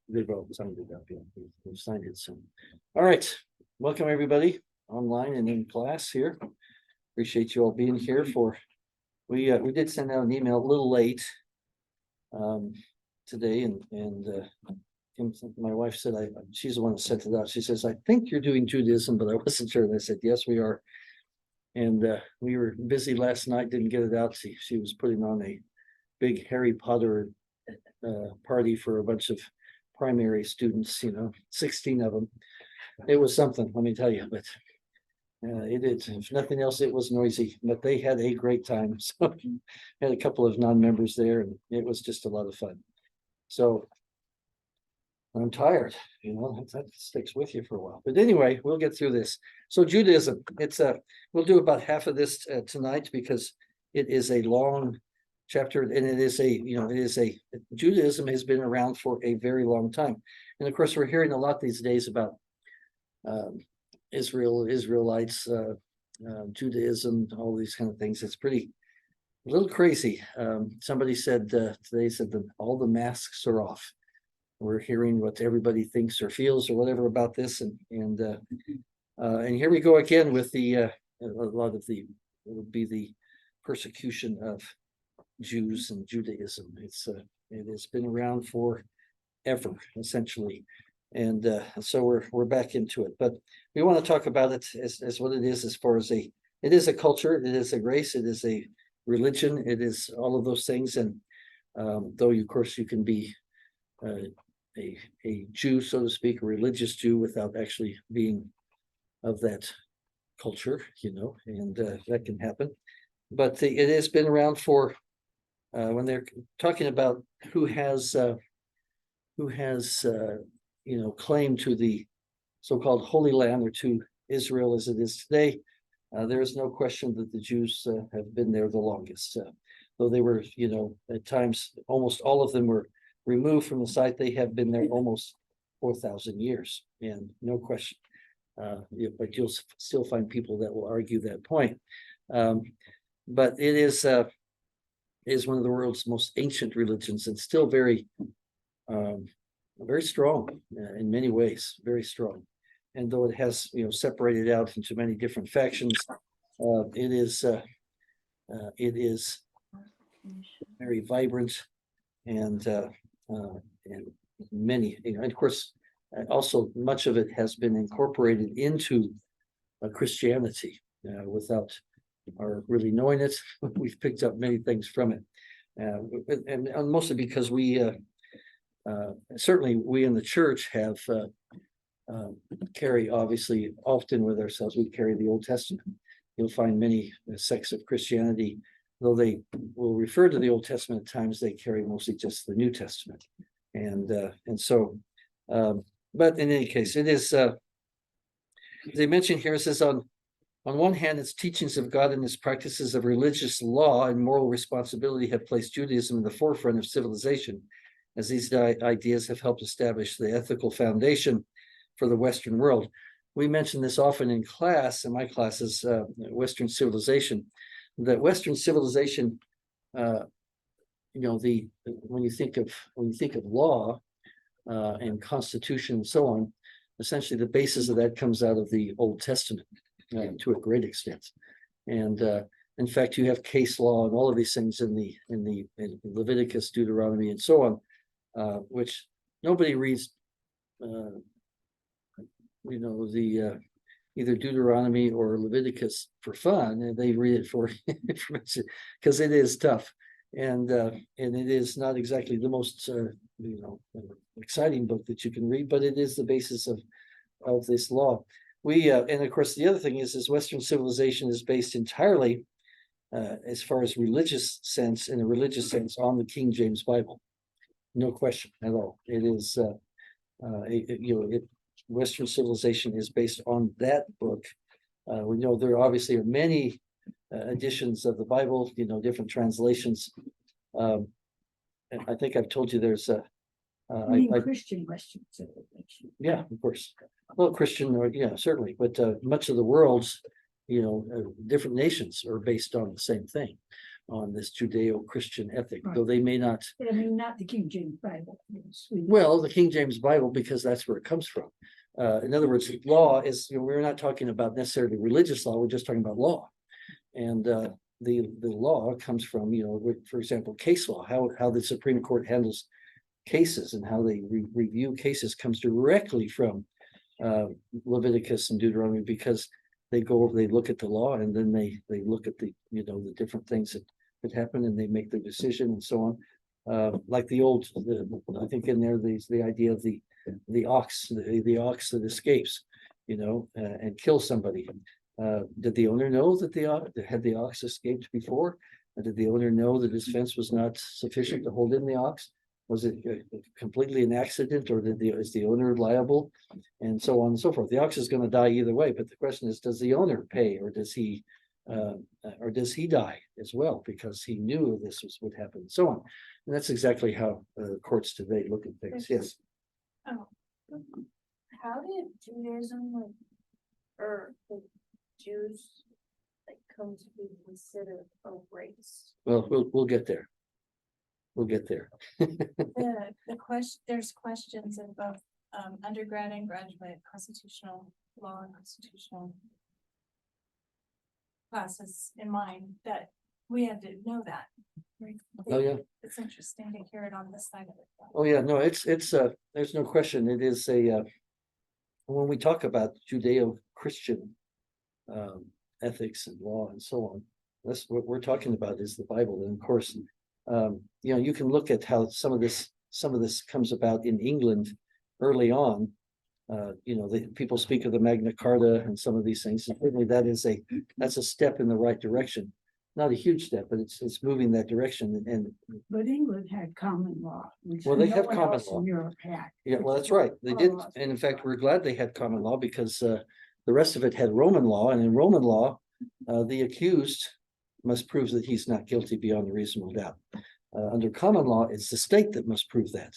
They've all signed it up, yeah, we've signed it soon. All right, welcome everybody online and in class here. Appreciate you all being here for, we did send out an email a little late. Today and my wife said, she's the one that sent it out. She says, I think you're doing Judaism, but I wasn't sure. And I said, yes, we are. And we were busy last night, didn't get it out. She was putting on a big Harry Potter party for a bunch of primary students, 16 of them. It was something, let me tell you, but it is, if nothing else, it was noisy, but they had a great time. So had a couple of non-members there and it was just a lot of fun. So I'm tired, that sticks with you for a while. But anyway, we'll get through this. So Judaism, we'll do about half of this tonight because it is a long chapter and it is Judaism has been around for a very long time. And of course, we're hearing a lot these days about Israelites, Judaism, all these kind of things. It's a little crazy. Somebody said today that all the masks are off. We're hearing what everybody thinks or feels or whatever about this, and here we go again with a lot of it would be the persecution of Jews and Judaism. It has been around forever, essentially, and so we're back into it. But we want to talk about it as what it is, as far as it is a culture, it is a race, it is a religion, it is all of those things. And though of course you can be a Jew, so to speak, a religious Jew, without actually being of that culture, and that can happen. But it has been around for when they're talking about who has claim to the so-called Holy Land, or to Israel as it is today. There is no question that the Jews have been there the longest, though they were, at times almost all of them were removed from the site. They have been there almost 4,000 years, and no question. But you'll still find people that will argue that point. But it is one of the world's most ancient religions, and still very strong in many ways, very strong. And though it has, separated out into many different factions, it is very vibrant and many, and of course, also much of it has been incorporated into Christianity without our really knowing it. We've picked up many things from it, and mostly because we certainly we in the church have carry, obviously, often with ourselves, we carry the Old Testament. You'll find many sects of Christianity, though they will refer to the Old Testament at times, they carry mostly just the New Testament. And so, but in any case, it is, they mention here, it says on one hand, its teachings of God and its practices of religious law and moral responsibility have placed Judaism in the forefront of civilization, as these ideas have helped establish the ethical foundation for the Western world. We mention this often in class, in my classes, Western civilization, that Western civilization, when you think of law and constitution and so on, essentially the basis of that comes out of the Old Testament to a great extent. And in fact, you have case law and all of these things in Leviticus, Deuteronomy, and so on, which nobody reads. Either Deuteronomy or Leviticus for fun, and they read it for information, because it is tough, and it is not exactly the most exciting book that you can read, but it is the basis of this law. And of course the other thing is Western civilization is based entirely, as far as religious sense, on the King James Bible. No question at all. It is Western civilization is based on that book. We know there obviously are many editions of the Bible, different translations. And I think I've told you there's Christian civilization. Yeah, of course. Well, Christian, certainly, but much of the world's, different nations are based on the same thing. on this Judeo-Christian ethic, Right. though they may not. I mean, not the King James Bible. Well, the King James Bible, because that's where it comes from. In other words, law is, we're not talking about necessarily religious law, we're just talking about law. And the law comes from, for example, case law, how the Supreme Court handles cases and how they review cases comes directly from Leviticus and Deuteronomy, because they look at the law, and then they look at the different things that happen, and they make their decision and so on. Like I think in there, the idea of the ox that escapes, and kills somebody. Did the owner know that had the ox escaped before? Did the owner know that his fence was not sufficient to hold in the ox? Was it completely an accident, or is the owner liable, and so on and so forth? The ox is going to die either way, but the question is, does the owner pay, or does he die as well because he knew this would happen, and so on? And that's exactly how courts today look at things. Yes. Oh, how did Judaism or the Jews come to be considered a race? Well, we'll get there. We'll get there. There's questions in both undergrad and graduate constitutional law and constitutional classes in mine that we had to know that. Right? Oh yeah. It's interesting to hear it on this side of it. Oh yeah, no, it's there's no question. It is when we talk about Judeo-Christian ethics and law and so on, that's what we're talking about is the Bible. And of course, you can look at how some of this comes about in England early on. People speak of the Magna Carta and some of these things. And certainly that's a step in the right direction. Not a huge step, but it's moving that direction. But England had common law. Well, they have no one common else in law. Europe had. Yeah, well, that's right. They did. And in fact, we're glad they had common law, because the rest of it had Roman law. And in Roman law, the accused must prove that he's not guilty beyond a reasonable doubt. Under common law, it's the state that must prove that.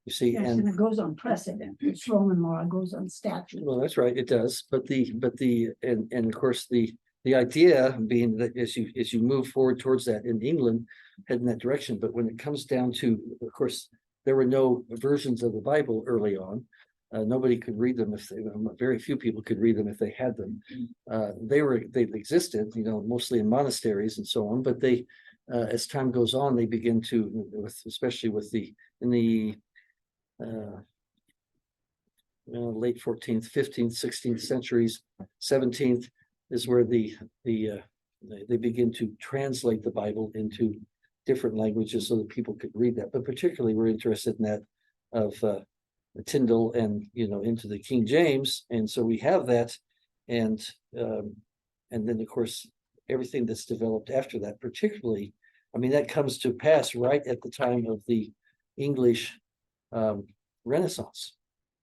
You see, Yes, and it goes on precedent. It's Roman law, it goes on statute. well, that's right, it does. But of course the idea being that as you move forward towards that in England, head in that direction. But when it comes down to, of course, there were no versions of the Bible early on. Nobody could read them very few people could read them if they had them. They existed, mostly in monasteries and so on. But they, as time goes on, they begin to, especially in the late 14th, 15th, 16th centuries, 17th is where they begin to translate the Bible into different languages so that people could read that. But particularly, we're interested in that of Tyndale and into the King James, and so we have that, and then of course everything that's developed after that, particularly, that comes to pass right at the time of the English Renaissance.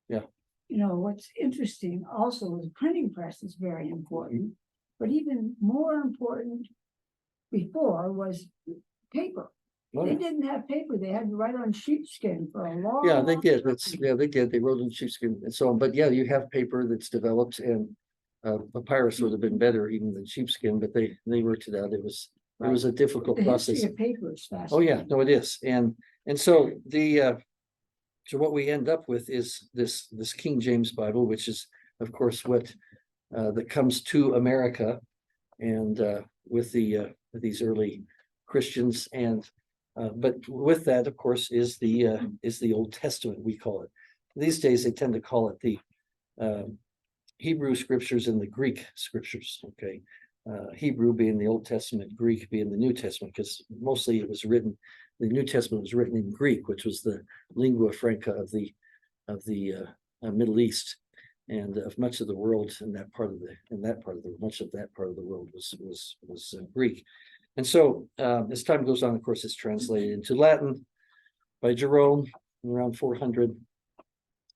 Yeah. What's interesting also is printing press is very important, but even more important before was paper. They didn't have paper. They had to write on sheepskin for a long. Yeah, they did. They did. They wrote on sheepskin and so on. But yeah, you have paper that's developed, and papyrus would have been better even than sheepskin. But they worked it out. It was a difficult process. The history of paper is fascinating. Oh yeah, no, it is. And so so what we end up with is this King James Bible, which is of course what that comes to America, and with these early Christians, and but with that, of course, is the Old Testament, we call it. These days they tend to call it the Hebrew scriptures and the Greek scriptures. Okay, Hebrew being the Old Testament, Greek being the New Testament, because mostly the New Testament was written in Greek, which was the lingua franca of the Middle East, and of much of the world. Much of that part of the world was Greek. And so as time goes on, of course, it's translated into Latin by Jerome around 400,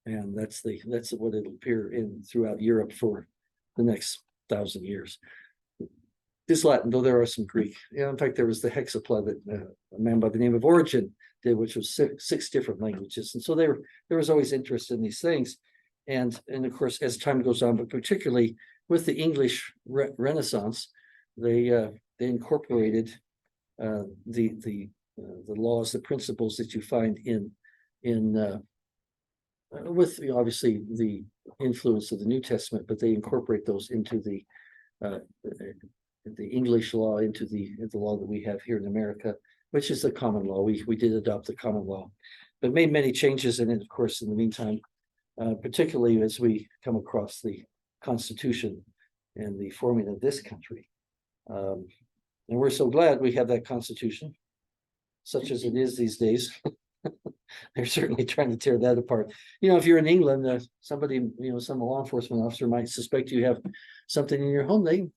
and that's what it'll appear in throughout Europe for the next 1,000 years. This Latin, though there are some Greek. In fact, there was the hexapla that a man by the name of Origen did, which was six different languages. And so there was always interest in these things. And of course, as time goes on, but particularly with the English Renaissance, they incorporated the laws, the principles that you find in with obviously the influence of the New Testament, but they incorporate those into the English law, into the law that we have here in America, which is the common law. We did adopt the common law, but made many changes in it, of course, in the meantime, particularly as we come across the Constitution and the forming of this country. And we're so glad we have that Constitution, such as it is these days. They're certainly trying to tear that apart. If you're in England, somebody, some law enforcement officer might suspect you have something in your home. They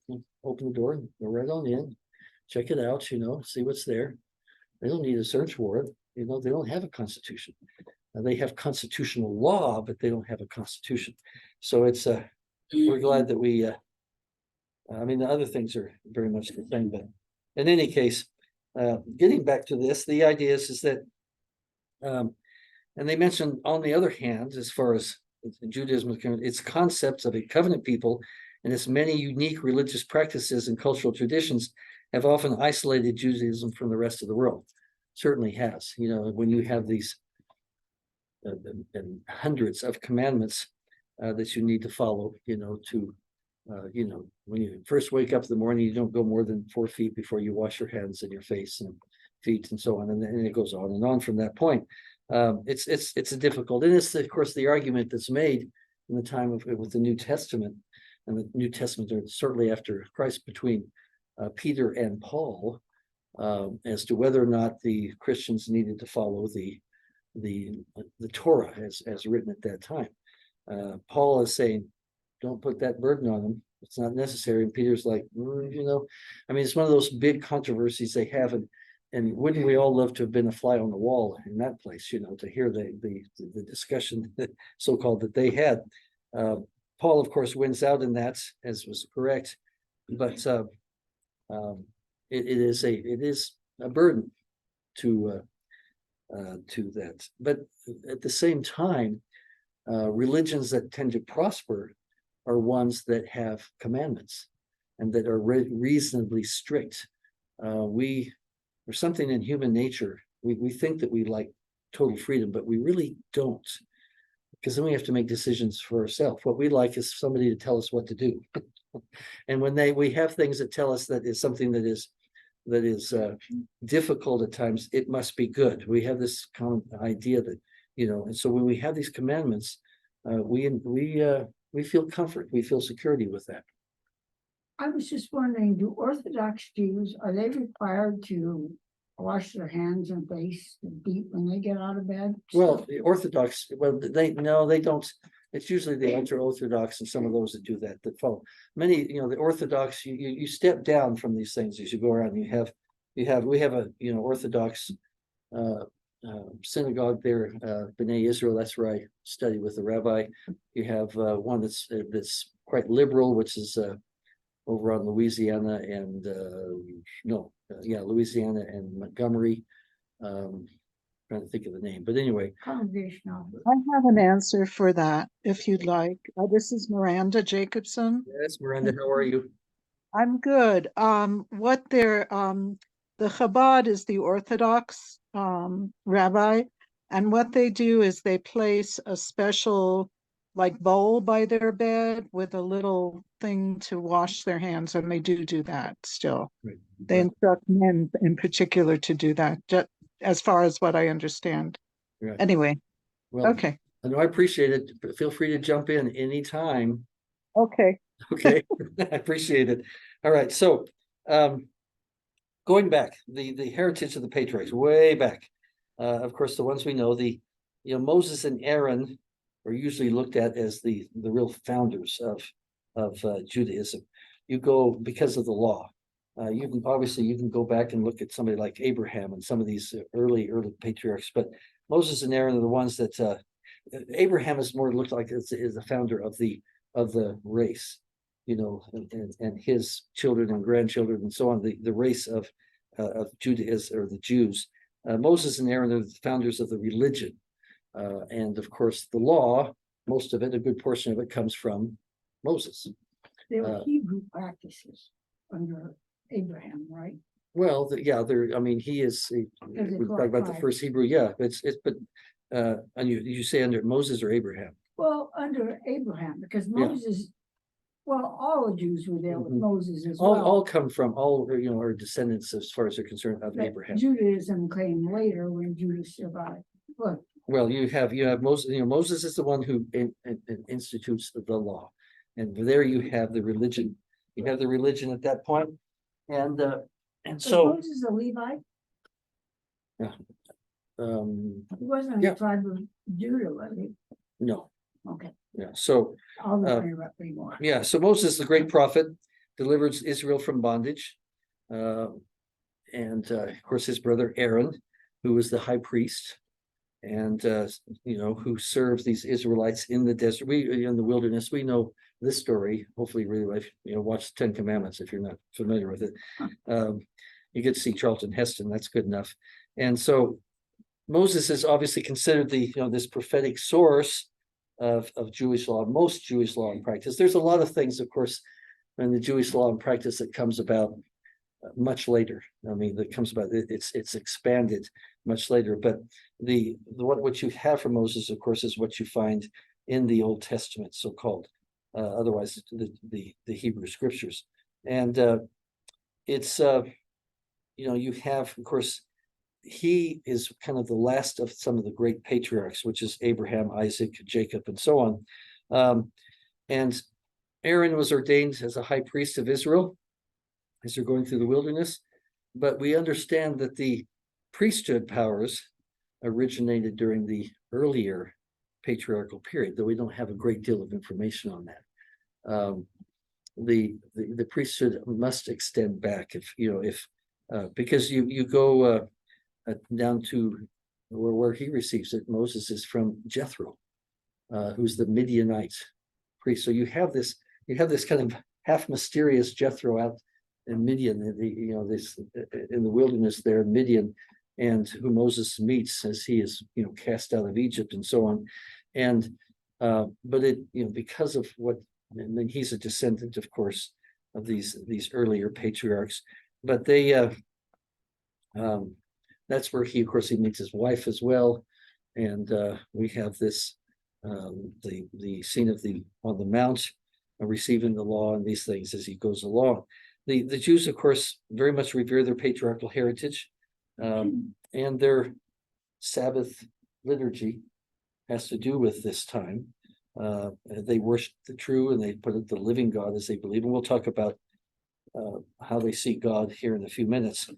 open the door and go right on in, check it out, see what's there. They don't need a search warrant. They don't have a constitution. They have constitutional law, but they don't have a constitution. So it's we're glad that we. The other things are very much the same, but in any case, getting back to this, the idea is that, and they mentioned on the other hand, as far as Judaism is concerned, its concepts of a covenant people and its many unique religious practices and cultural traditions have often isolated Judaism from the rest of the world. Certainly has. When you have these hundreds of commandments that you need to follow, when you first wake up in the morning, you don't go more than 4 feet before you wash your hands and your face and feet and so on, and then it goes on and on from that point. It's a difficult, and it's of course the argument that's made in the time with the New Testament, and the New Testament are certainly after Christ, between Peter and Paul, as to whether or not the Christians needed to follow the Torah as written at that time. Paul is saying, don't put that burden on them. It's not necessary. And Peter's like, it's one of those big controversies they have. And wouldn't we all love to have been a fly on the wall in that place, to hear the discussion so-called that they had. Paul, of course, wins out in that, as was correct, but it is a burden to that. But at the same time, religions that tend to prosper are ones that have commandments and that are reasonably strict. There's something in human nature. We think that we like total freedom, but we really don't, because then we have to make decisions for ourselves. What we like is somebody to tell us what to do. And when we have things that tell us that is something that is difficult at times, it must be good. We have this common idea that, and so when we have these commandments, we feel comfort, we feel security with that. I was just wondering, do Orthodox Jews, are they required to wash their hands and face and feet when they get out of bed? Well, the Orthodox, they don't. It's usually the ultra-Orthodox and some of those that do that follow. Many, the Orthodox, you step down from these things as you go around. We have a Orthodox synagogue there, B'nai Israel. That's where I study with the rabbi. You have one that's quite liberal, which is over on Louisiana and Louisiana and Montgomery. Trying to think of the name, but anyway. Congregational. I have an answer for that if you'd like. This is Miranda Jacobson. Yes, Miranda, how are you? I'm good. The Chabad is the Orthodox rabbi, and what they do is they place a special bowl by their bed with a little thing to wash their hands, and they do that still. Right. They instruct men in particular to do that, just as far as what I understand. Right. Anyway, well, okay. I appreciate it. But feel free to jump in anytime. Okay. Okay, I appreciate it. All right, so going back, the heritage of the patriarchs, way back. Of course, the ones we know, Moses and Aaron are usually looked at as the real founders of Judaism. You go because of the law. You can go back and look at somebody like Abraham and some of these early patriarchs, but Moses and Aaron are the ones that Abraham is more looked like is the founder of the race, and his children and grandchildren and so on, the race of Judaism, or the Jews. Moses and Aaron are the founders of the religion, and of course the law. Most of it, a good portion of it, comes from Moses. They were Hebrew practices under Abraham, right? Well, yeah, there, I mean, he is, As a we talk about the tribe. first Hebrew, yeah, but, and you say under Moses or Abraham? Well, under Abraham, because Yeah. Moses, well, all the Jews were there with Mhm. Moses as All well. come from, all, are descendants as far as they're concerned of But Abraham. Judaism came later when Judah survived. But Well, you have Moses, Moses is the one who institutes the law. And there you have the religion, at that point. And was so, Moses a Levite? He wasn't in yeah. the tribe of Judah, was he? no, Okay, yeah, so, I'll Uh, interrupt anymore. yeah, so Moses, the great prophet, delivers Israel from bondage. And of course, his brother Aaron, who was the high priest, and who serves these Israelites in the desert. We in the wilderness. We know this story. Hopefully, really, watch the Ten Commandments if you're not familiar with it. You get to see Charlton Heston. That's good enough. And so Moses is obviously considered the this prophetic source of Jewish law, most Jewish law and practice. There's a lot of things, of course, in the Jewish law and practice that comes about much later. I mean, that comes about, it's expanded much later. But what you have from Moses, of course, is what you find in the Old Testament, so-called, otherwise the Hebrew scriptures. And it's you have, of course, he is kind of the last of some of the great patriarchs, which is Abraham, Isaac, Jacob, and so on. And Aaron was ordained as a high priest of Israel as they're going through the wilderness. But we understand that the priesthood powers originated during the earlier patriarchal period, though we don't have a great deal of information on that. The priesthood must extend back if because you go down to where he receives it. Moses is from Jethro, who's the Midianite priest. So you have this kind of half mysterious Jethro out in Midian, this in the wilderness there, Midian, and who Moses meets as he is, cast out of Egypt and so on. And but it, because of what, and then he's a descendant, of course, of these earlier patriarchs. But they that's where he, of course, he meets his wife as well. And we have this the scene of on the mount, receiving the law and these things as he goes along. The Jews, of course, very much revere their patriarchal heritage, and their Sabbath liturgy has to do with this time. They worship the true, and they put it the living God as they believe. And we'll talk about how they see God here in a few minutes.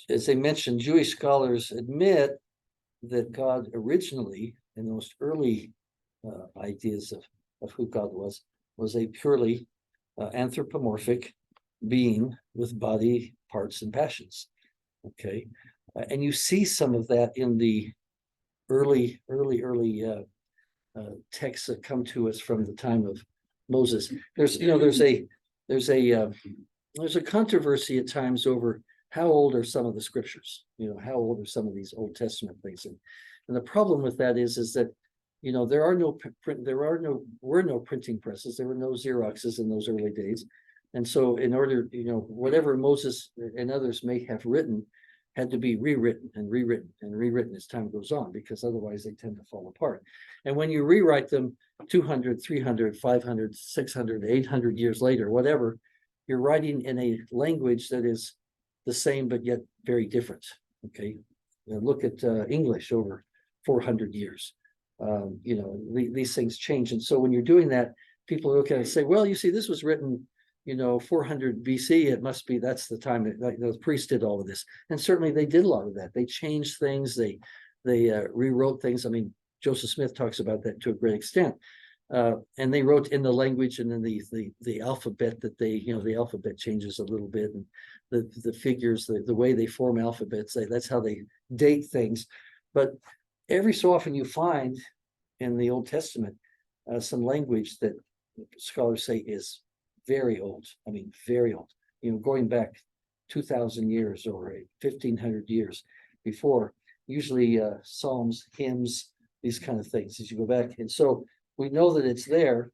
As I mentioned, Jewish scholars admit that God originally, in the most early ideas of who God was a purely anthropomorphic being with body, parts, and passions. Okay, and you see some of that in the early texts that come to us from the time of Moses. There's a controversy at times over how old are some of the scriptures. How old are some of these Old Testament things, and the problem with that is that there were no printing presses. There were no Xeroxes in those early days. And so in order, whatever Moses and others may have written had to be rewritten and rewritten and rewritten as time goes on, because otherwise they tend to fall apart. And when you rewrite them 200, 300, 500, 600, 800 years later, whatever, you're writing in a language that is the same, but yet very different. Okay. Look at English over 400 years. These things change. And so when you're doing that, people look at it and say, well, you see, this was written, 400 BC. It must be, that's the time that the priests did all of this. And certainly they did a lot of that. They changed things. They rewrote things. I mean, Joseph Smith talks about that to a great extent. And they wrote in the language, and then the alphabet that the alphabet changes a little bit, and the figures, the way they form alphabets, that's how they date things. But every so often you find in the Old Testament some language that scholars say is very old. I mean, very old, going back 2,000 years or 1,500 years before, usually Psalms, hymns, these kind of things as you go back. And so we know that it's there.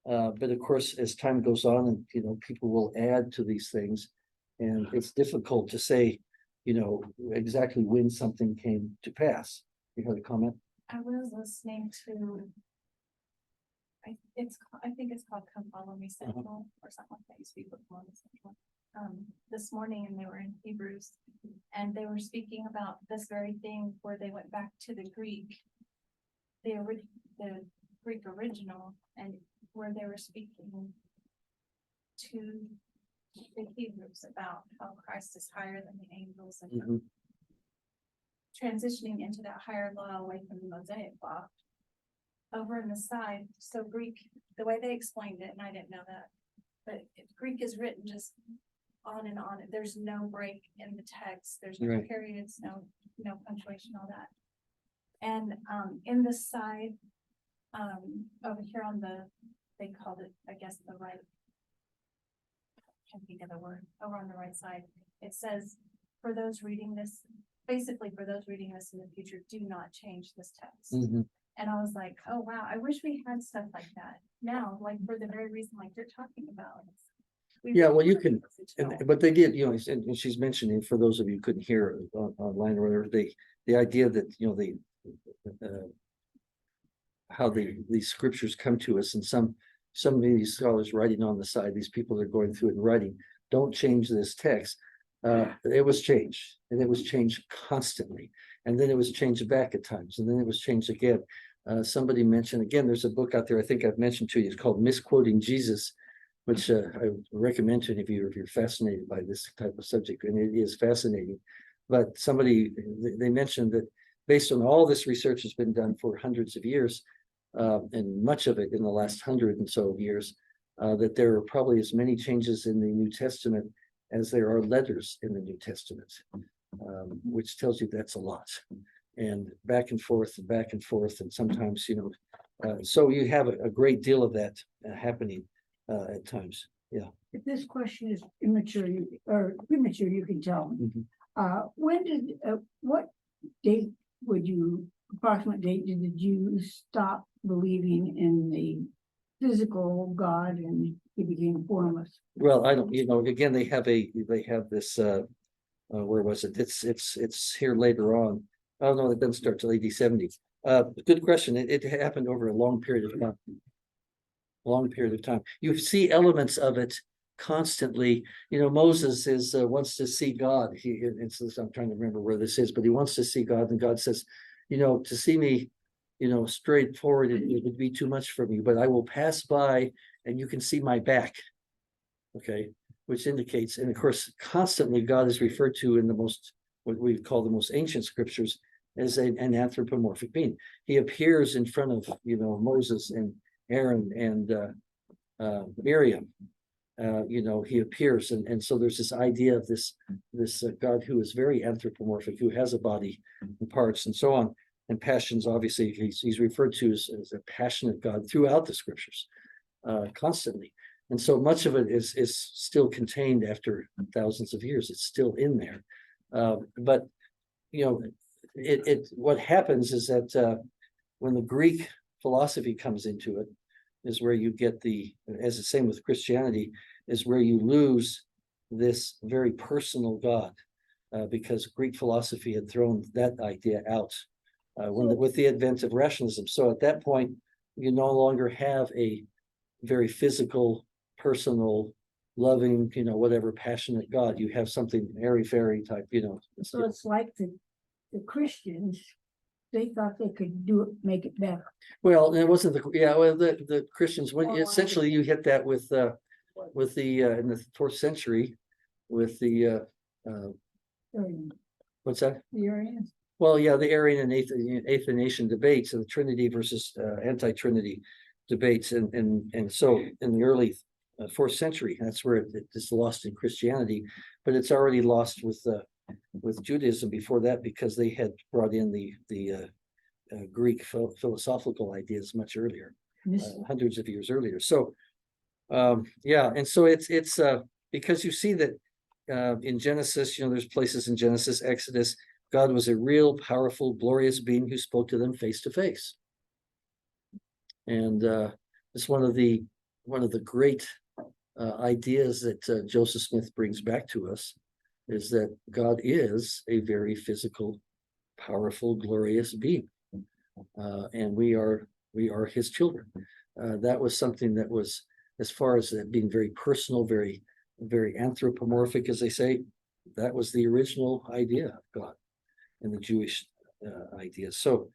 But of course, as time goes on and, people will add to these things. And it's difficult to say, exactly when something came to pass. You had a comment? I was listening to. I think it's called Come Follow Me Central or something like that. You speak with Follow Me Central. This morning, and they were in Hebrews, and they were speaking about this very thing where they went back to the Greek, the Greek original, and where they were speaking to the Hebrews about how Christ is higher than the angels and Mhm. transitioning into that higher law away from the Mosaic law. Over in the side, so Greek, the way they explained it, and I didn't know that, but Greek is written just on and on. There's no break in the text. There's no Right. periods, no punctuation, all that. And in the side, over here on they called it, I guess, the right. I can't think of the word. Over on the right side, it says, for those reading this, basically for those reading this in the future, do not change this text. Mhm. And I was like, oh, wow, I wish we had stuff like that now, like for the very reason like you're talking about. Yeah, well, you can, but they did, and she's mentioning, for those of you who couldn't hear online or whatever, the idea that, how these scriptures come to us, and some of these scholars writing on the side, these people that are going through it and writing, don't change this text. It was changed, and it was changed constantly, and then it was changed back at times, and then it was changed again. Somebody mentioned, again, there's a book out there I think I've mentioned to you. It's called Misquoting Jesus, which I recommend to any of you if you're fascinated by this type of subject, and it is fascinating. But they mentioned that based on all this research has been done for hundreds of years, and much of it in the last 100 and so years, that there are probably as many changes in the New Testament as there are letters in the New Testament, which tells you that's a lot. And back and forth and back and forth, and sometimes, so you have a great deal of that happening at times. Yeah. If this question is immature or premature, you can tell me. What date approximate date did the Jews stop believing in the physical God and he became formless? Well, I don't, again, they have this, where was it? It's here later on. Oh, no, it doesn't start till AD 70. Good question. It happened over a long period of time. You see elements of it constantly. Moses wants to see God. I'm trying to remember where this is, but he wants to see God, and God says, to see me, straight forward, it would be too much for me, but I will pass by and you can see my back. Okay, which indicates, and of course, constantly God is referred to in what we call the most ancient scriptures as an anthropomorphic being. He appears in front of, Moses and Aaron and Miriam. He appears, and so there's this idea of this God who is very anthropomorphic, who has a body and parts and so on, and passions. Obviously, he's referred to as a passionate God throughout the scriptures, constantly. And so much of it is still contained after thousands of years. It's still in there, but what happens is that when the Greek philosophy comes into it, is where you get as the same with Christianity, is where you lose this very personal God, because Greek philosophy had thrown that idea out with the advent of rationalism. So at that point, you no longer have a very physical, personal, loving, whatever, passionate God. You have something airy-fairy type, So it's like the Christians, they thought they could make it better. Well, it wasn't the Christians, when essentially you hit that with the in the 4th century with the what's that? The Arians. Well, yeah, the Arian and Athanasian debates, and the Trinity versus anti-Trinity debates, and so in the early 4th century, that's where it is lost in Christianity, but it's already lost with Judaism before that, because they had brought in the Greek philosophical ideas much earlier, hundreds of years earlier. So and so it's because you see that in Genesis, there's places in Genesis, Exodus, God was a real powerful, glorious being who spoke to them face to face. And it's one of the one of the great ideas that Joseph Smith brings back to us is that God is a very physical, powerful, glorious being, and we are His children. That was something that was, as far as being very personal, very anthropomorphic, as they say. That was the original idea of God and the Jewish idea. So,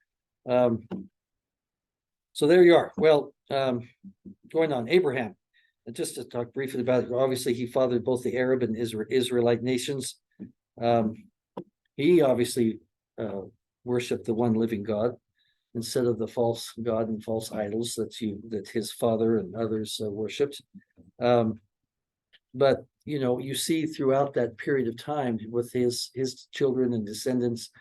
so there you are. Well, going on, Abraham. And just to talk briefly about it, obviously he fathered both the Arab and Israelite nations. He obviously worshipped the one living God instead of the false god and false idols that his father and others worshipped. But you know, you see throughout that period of time with his children and descendants,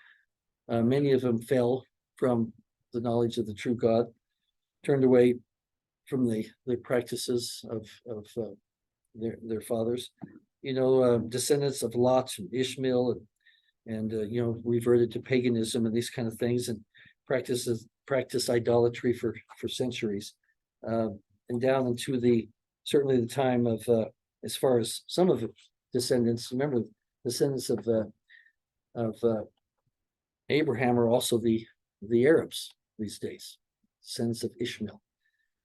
many of them fell from the knowledge of the true God, turned away from the practices of their fathers. You know, descendants of Lot and Ishmael and you know, reverted to paganism and these kind of things, and practice idolatry for centuries, and down into certainly the time of as far as some of the descendants. Remember, descendants of Abraham are also the Arabs these days, descendants of Ishmael,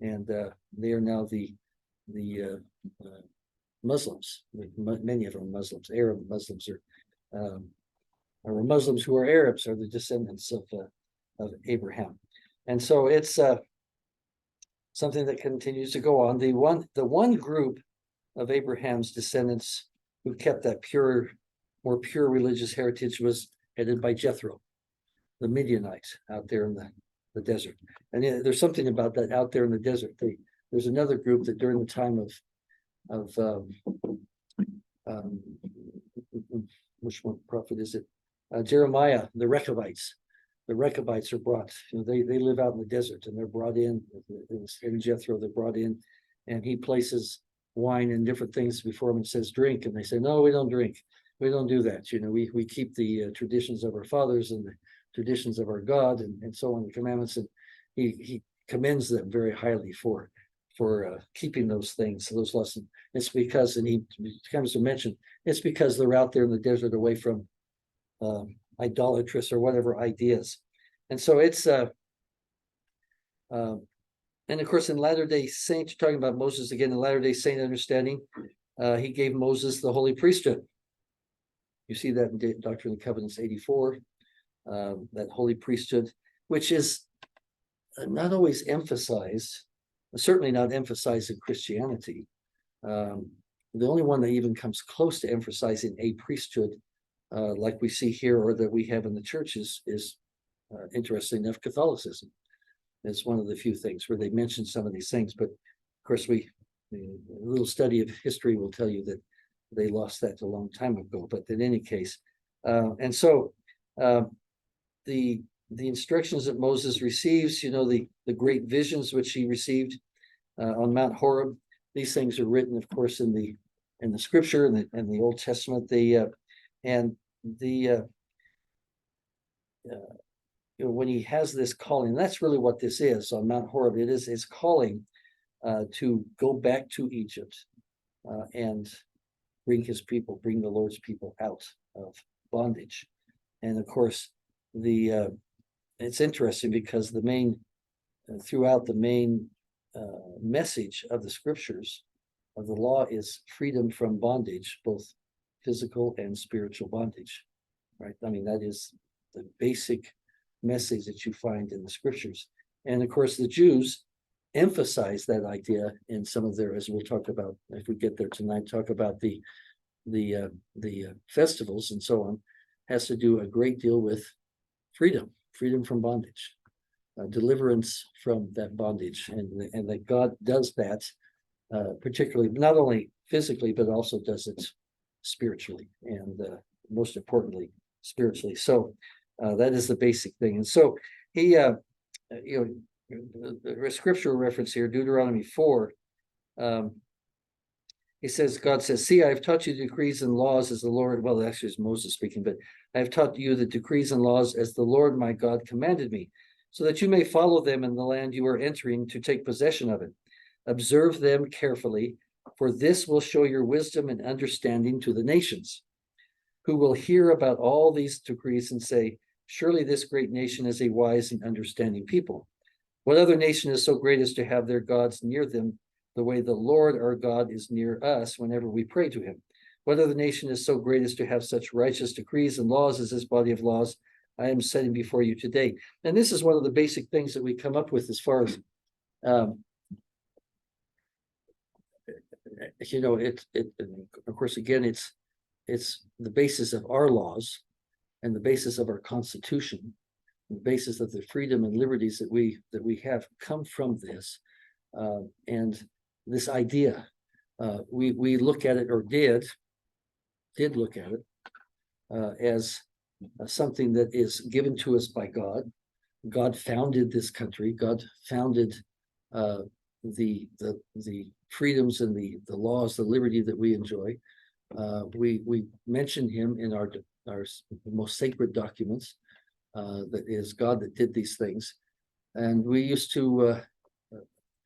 and they are now the Muslims. Many of them are Muslims. Arab Muslims or Muslims who are Arabs are the descendants of Abraham, and so it's something that continues to go on. The one group of Abraham's descendants who kept that more pure religious heritage was headed by Jethro, the Midianite out there in the desert. And there's something about that out there in the desert. There's another group that during the time of which one prophet is it? Jeremiah, the Rechabites. The Rechabites are brought, you know, they live out in the desert and they're brought in Jethro, they're brought in, and he places wine and different things before them and says, drink. And they say, no, we don't drink. We don't do that. You know, we keep the traditions of our fathers and the traditions of our God and so on, the commandments. And he commends them very highly for keeping those things, those lessons. It's because, and he comes to mention, it's because they're out there in the desert away from idolatrous or whatever ideas. And so it's and of course in Latter-day Saints, talking about Moses again, in Latter-day Saint understanding, he gave Moses the holy priesthood. You see that in Doctrine and Covenants 84, that holy priesthood, which is not always emphasized, certainly not emphasized in Christianity. The only one that even comes close to emphasizing a priesthood like we see here or that we have in the churches is interesting enough, Catholicism. It's one of the few things where they mention some of these things, but of course a little study of history will tell you that they lost that a long time ago. But in any case, and so the instructions that Moses receives, you know, the great visions which he received on Mount Horeb, these things are written, of course, in the Scripture and the Old Testament. You know, when he has this calling, that's really what this is on Mount Horeb. It is his calling to go back to Egypt and bring the Lord's people out of bondage. And of course, it's interesting because throughout the main message of the Scriptures of the law is freedom from bondage, both physical and spiritual bondage, right? I mean, that is the basic message that you find in the Scriptures. And of course, the Jews emphasize that idea in some of their, as we'll talk about if we get there tonight, talk about the festivals and so on, has to do a great deal with freedom from bondage, deliverance from that bondage, and that God does that particularly, not only physically, but also does it spiritually, and most importantly, spiritually. So that is the basic thing. And so he, you know, the scriptural reference here, Deuteronomy 4, he says, God says, see, I have taught you decrees and laws as the Lord, well, actually it's Moses speaking, but I have taught you the decrees and laws as the Lord my God commanded me, so that you may follow them in the land you are entering to take possession of it. Observe them carefully, for this will show your wisdom and understanding to the nations, who will hear about all these decrees and say, surely this great nation is a wise and understanding people. What other nation is so great as to have their gods near them the way the Lord our God is near us whenever we pray to him? What other nation is so great as to have such righteous decrees and laws as this body of laws I am setting before you today? And this is one of the basic things that we come up with as far as, of course, again, it's the basis of our laws and the basis of our Constitution, the basis of the freedom and liberties that we have come from this, and this idea. We look at it, or did look at it, as something that is given to us by God. God founded this country. God founded the freedoms and the laws, the liberty that we enjoy. We mention him in our most sacred documents. That is God that did these things, and we used to,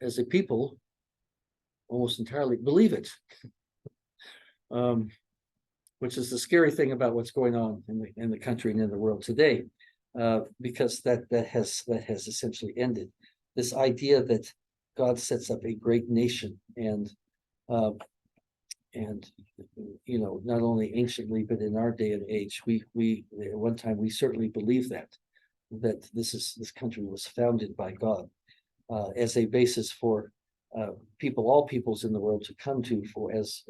as a people, almost entirely believe it. Which is the scary thing about what's going on in the country and in the world today, because that has essentially ended. This idea that God sets up a great nation, and not only anciently but in our day and age, we at one time we certainly believed that this country was founded by God as a basis for all peoples in the world to come to for as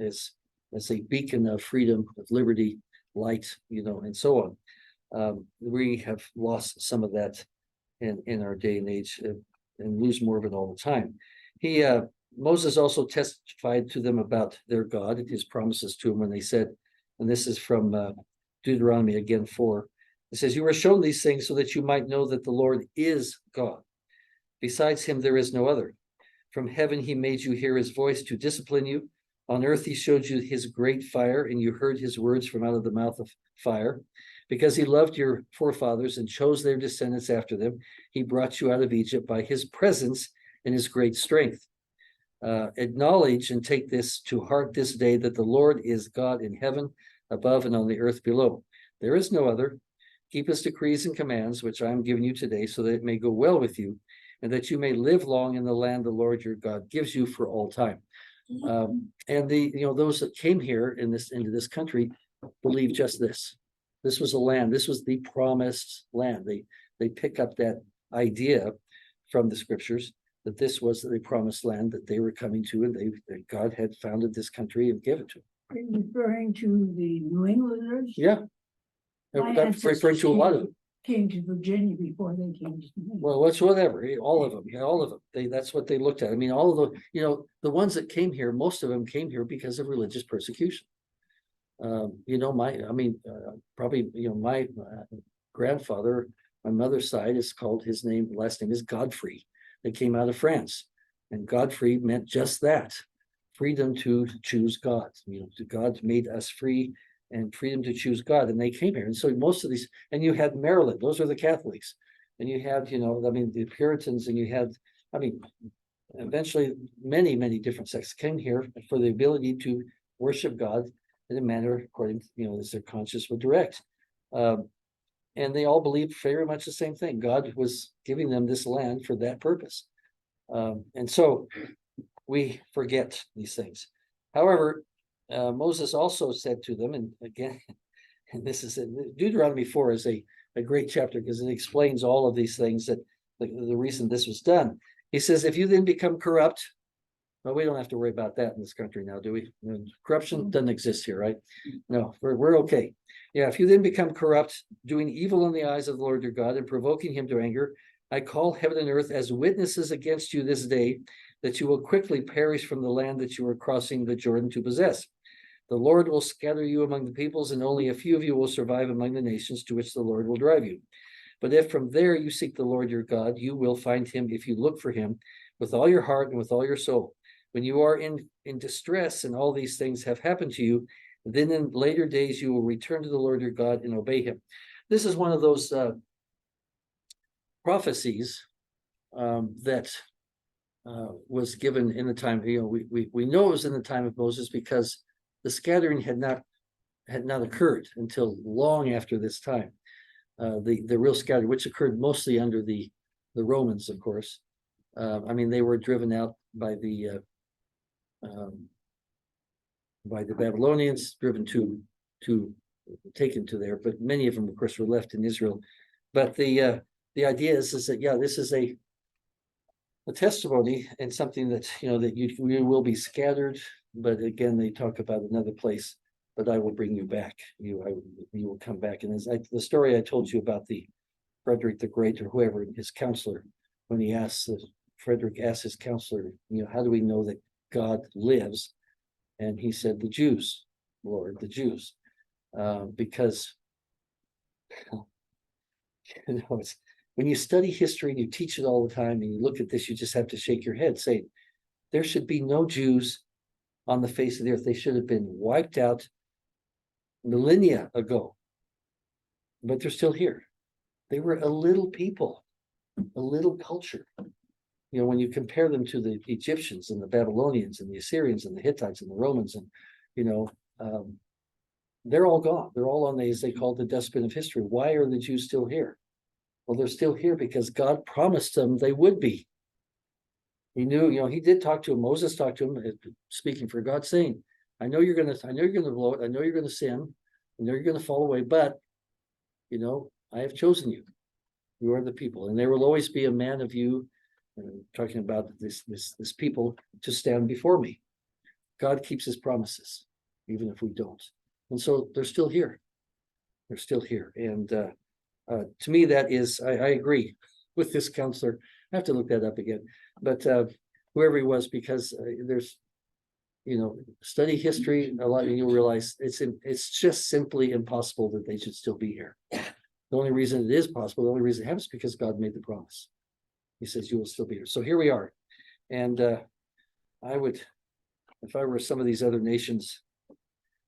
a beacon of freedom, of liberty, light, and so on. We have lost some of that in our day and age, and lose more of it all the time. Moses also testified to them about their God and his promises to them when they said, and this is from Deuteronomy again 4. It says, "You were shown these things so that you might know that the Lord is God. Besides him there is no other. From heaven he made you hear his voice to discipline you. On earth he showed you his great fire, and you heard his words from out of the mouth of fire. Because he loved your forefathers and chose their descendants after them, he brought you out of Egypt by his presence and his great strength. Acknowledge and take this to heart this day, that the Lord is God in heaven above and on the earth below. There is no other. Keep his decrees and commands, which I am giving you today, so that it may go well with you, and that you may live long in the land the Lord your God gives you for all time." And those that came here into this country believed just this. This was a land. This was the promised land. They pick up that idea from the scriptures that this was the promised land that they were coming to, and that God had founded this country and given it to them. Are you referring to the New Englanders? Yeah, My referring to a lot of them. Came to Virginia before they came to New England. Well, whatever, all of them. That's what they looked at. I mean, all of the ones that came here, most of them came here because of religious persecution. Probably, my grandfather, my mother's side, is called, his last name is Godfrey. They came out of France, and Godfrey meant just that: freedom to choose God. God made us free, and freedom to choose God, and they came here. And so most of these, and you had Maryland, those are the Catholics, and you had, the Puritans, and you had, eventually many different sects came here for the ability to worship God in a manner according to, as their conscience would direct. And they all believed very much the same thing. God was giving them this land for that purpose. And so we forget these things. However, Moses also said to them, and again, and this is Deuteronomy 4 is a great chapter because it explains all of these things, that the reason this was done. He says, if you then become corrupt, well, we don't have to worry about that in this country now, do we? Corruption doesn't exist here, right? No, we're okay. Yeah, if you then become corrupt, doing evil in the eyes of the Lord your God and provoking him to anger, I call heaven and earth as witnesses against you this day, that you will quickly perish from the land that you are crossing the Jordan to possess. The Lord will scatter you among the peoples, and only a few of you will survive among the nations to which the Lord will drive you. But if from there you seek the Lord your God, you will find him if you look for him with all your heart and with all your soul. When you are in distress and all these things have happened to you, then in later days you will return to the Lord your God and obey him. This is one of those prophecies that was given in the time, we know it was in the time of Moses because the scattering had not occurred until long after this time. The real scattering, which occurred mostly under the Romans, of course. I mean, they were driven out by the Babylonians, driven to taken to there, but many of them, of course, were left in Israel. But the idea is that this is a testimony and something that that you will be scattered. But again, they talk about another place. But I will bring you back. You will come back. And as the story I told you about the Frederick the Great or whoever, his counselor, when he asked Frederick asked his counselor, how do we know that God lives? And he said, the Jews, Lord, the Jews, because it's when you study history and you teach it all the time and you look at this, you just have to shake your head, saying there should be no Jews on the face of the earth. They should have been wiped out millennia ago, but they're still here. They were a little people, a little culture. When you compare them to the Egyptians and the Babylonians and the Assyrians and the Hittites and the Romans, and they're all gone. They're all on as they call the dustbin of history. Why are the Jews still here? Well, they're still here because God promised them they would be. He knew, he did talk to him. Moses talked to him, speaking for God, saying, I know you're gonna blow it. I know you're gonna sin. I know you're gonna fall away, but I have chosen you. You are the people, and there will always be a man of you. Talking about this people to stand before me. God keeps his promises, even if we don't. And so they're still here. They're still here. And to me, that is, I agree with this counselor. I have to look that up again. But whoever he was, because there's, study history a lot, and you'll realize it's just simply impossible that they should still be here. The only reason it is possible, the only reason it happens is because God made the promise. He says, you will still be here. So here we are. And I would, if I were some of these other nations,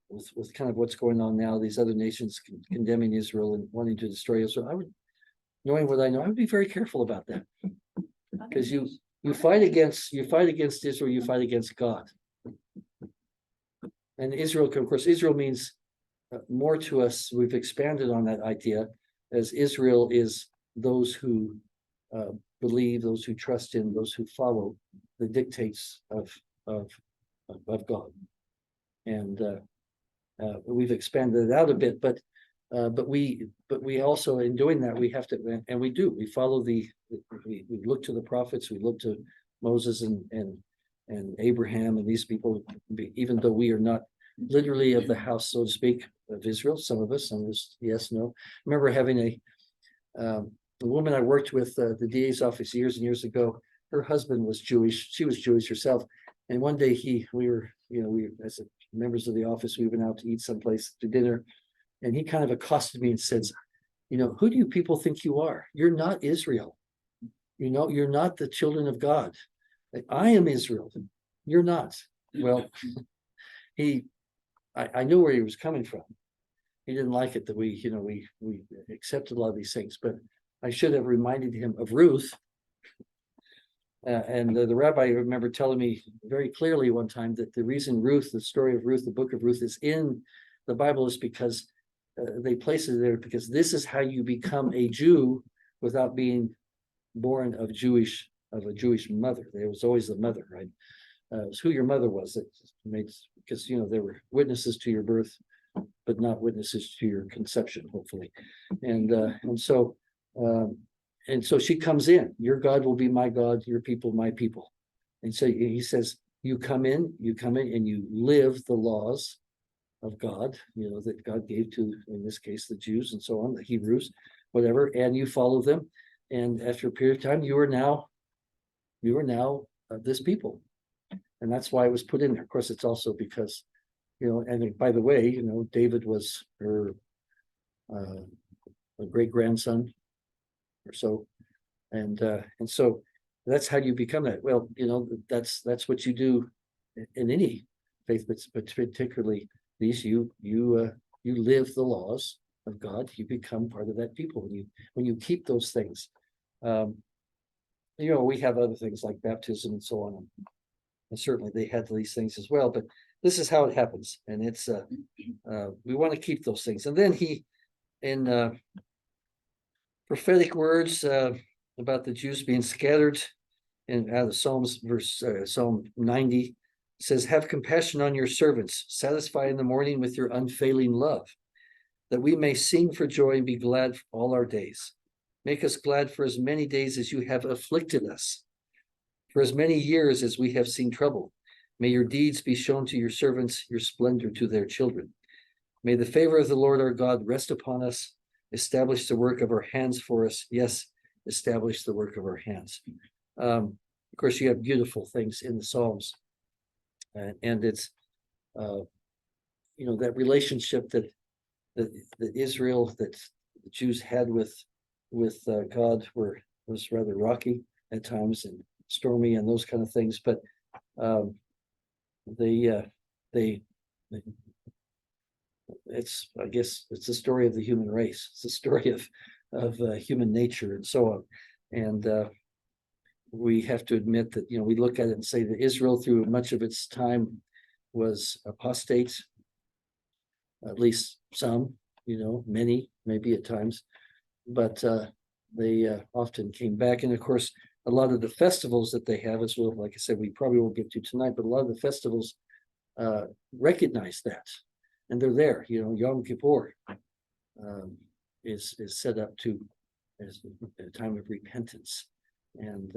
with kind of what's going on now, these other nations condemning Israel and wanting to destroy Israel, knowing what I know, I would be very careful about that. Because you fight against Israel, you fight against God. And Israel, of course, Israel means more to us. We've expanded on that idea, as Israel is those who believe, those who trust in, those who follow the dictates of God. And we've expanded it out a bit, but we also, in doing that, we have to, and we follow we look to the prophets, we look to Moses and Abraham and these people, even though we are not literally of the house, so to speak, of Israel. Some of us, yes, no. I remember having a woman I worked with, the DA's office years and years ago. Her husband was Jewish. She was Jewish herself. And one day we were as members of the office, we went out to eat someplace to dinner, and he kind of accosted me and said, who do you people think you are? You're not Israel. You're not the children of God. I am Israel. You're not. Well, I knew where he was coming from. He didn't like it that we accepted a lot of these things, but I should have reminded him of Ruth. And the rabbi, I remember telling me very clearly one time that the reason Ruth, the story of Ruth, the book of Ruth, is in the Bible is because they place it there because this is how you become a Jew without being born of a Jewish mother. There was always the mother, right? It was who your mother was that made, because there were witnesses to your birth, but not witnesses to your conception, hopefully. And so she comes in. Your God will be my God, your people my people. And so he says, you come in and you live the laws of God, that God gave to, in this case, the Jews and so on, the Hebrews, whatever, and you follow them. And after a period of time, you are now this people. And that's why it was put in there. Of course, it's also because, and by the way, David was her great grandson or so. And so that's how you become that. Well, that's what you do in any faith, but particularly these, you live the laws of God. You become part of that people when you keep those things. you know, we have other things like baptism and so on. And certainly they had these things as well, but this is how it happens. And it's, we want to keep those things. And then he, in prophetic words about the Jews being scattered, and out of Psalms, Psalm 90 says, have compassion on your servants, satisfy in the morning with your unfailing love, that we may sing for joy and be glad all our days. Make us glad for as many days as you have afflicted us, for as many years as we have seen trouble. May your deeds be shown to your servants, your splendor to their children. May the favor of the Lord our God rest upon us, establish the work of our hands for us. Yes, establish the work of our hands. Of course, you have beautiful things in the Psalms, and it's, you know, that relationship that Israel, that the Jews had with God, was rather rocky at times and stormy and those kind of things. But it's, I guess, it's the story of the human race. It's the story of human nature and so on. And we have to admit that, you know, we look at it and say that Israel, through much of its time, was apostate. At least some, you know, many, maybe at times, but they often came back. And of course, a lot of the festivals that they have, as well, like I said, we probably won't get to tonight, but a lot of the festivals recognize that, and they're there. You know, Yom Kippur is set up to as a time of repentance and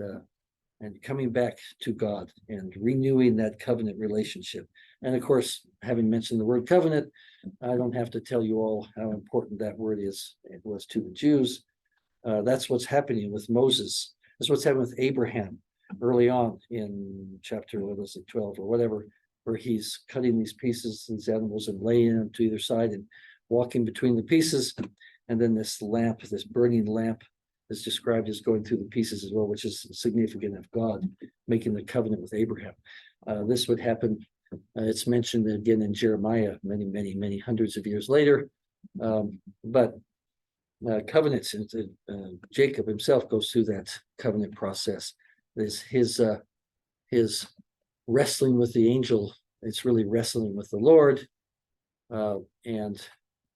coming back to God and renewing that covenant relationship. And of course, having mentioned the word covenant, I don't have to tell you all how important that word is. It was to the Jews. That's what's happening with Moses. That's what's happening with Abraham early on in chapter, what was it, 12 or whatever, where he's cutting these pieces, these animals, and laying them to either side and walking between the pieces. And then this lamp, this burning lamp, is described as going through the pieces as well, which is significant of God making the covenant with Abraham. This would happen. It's mentioned again in Jeremiah many hundreds of years later. But covenants, and Jacob himself goes through that covenant process. There's his wrestling with the angel. It's really wrestling with the Lord, and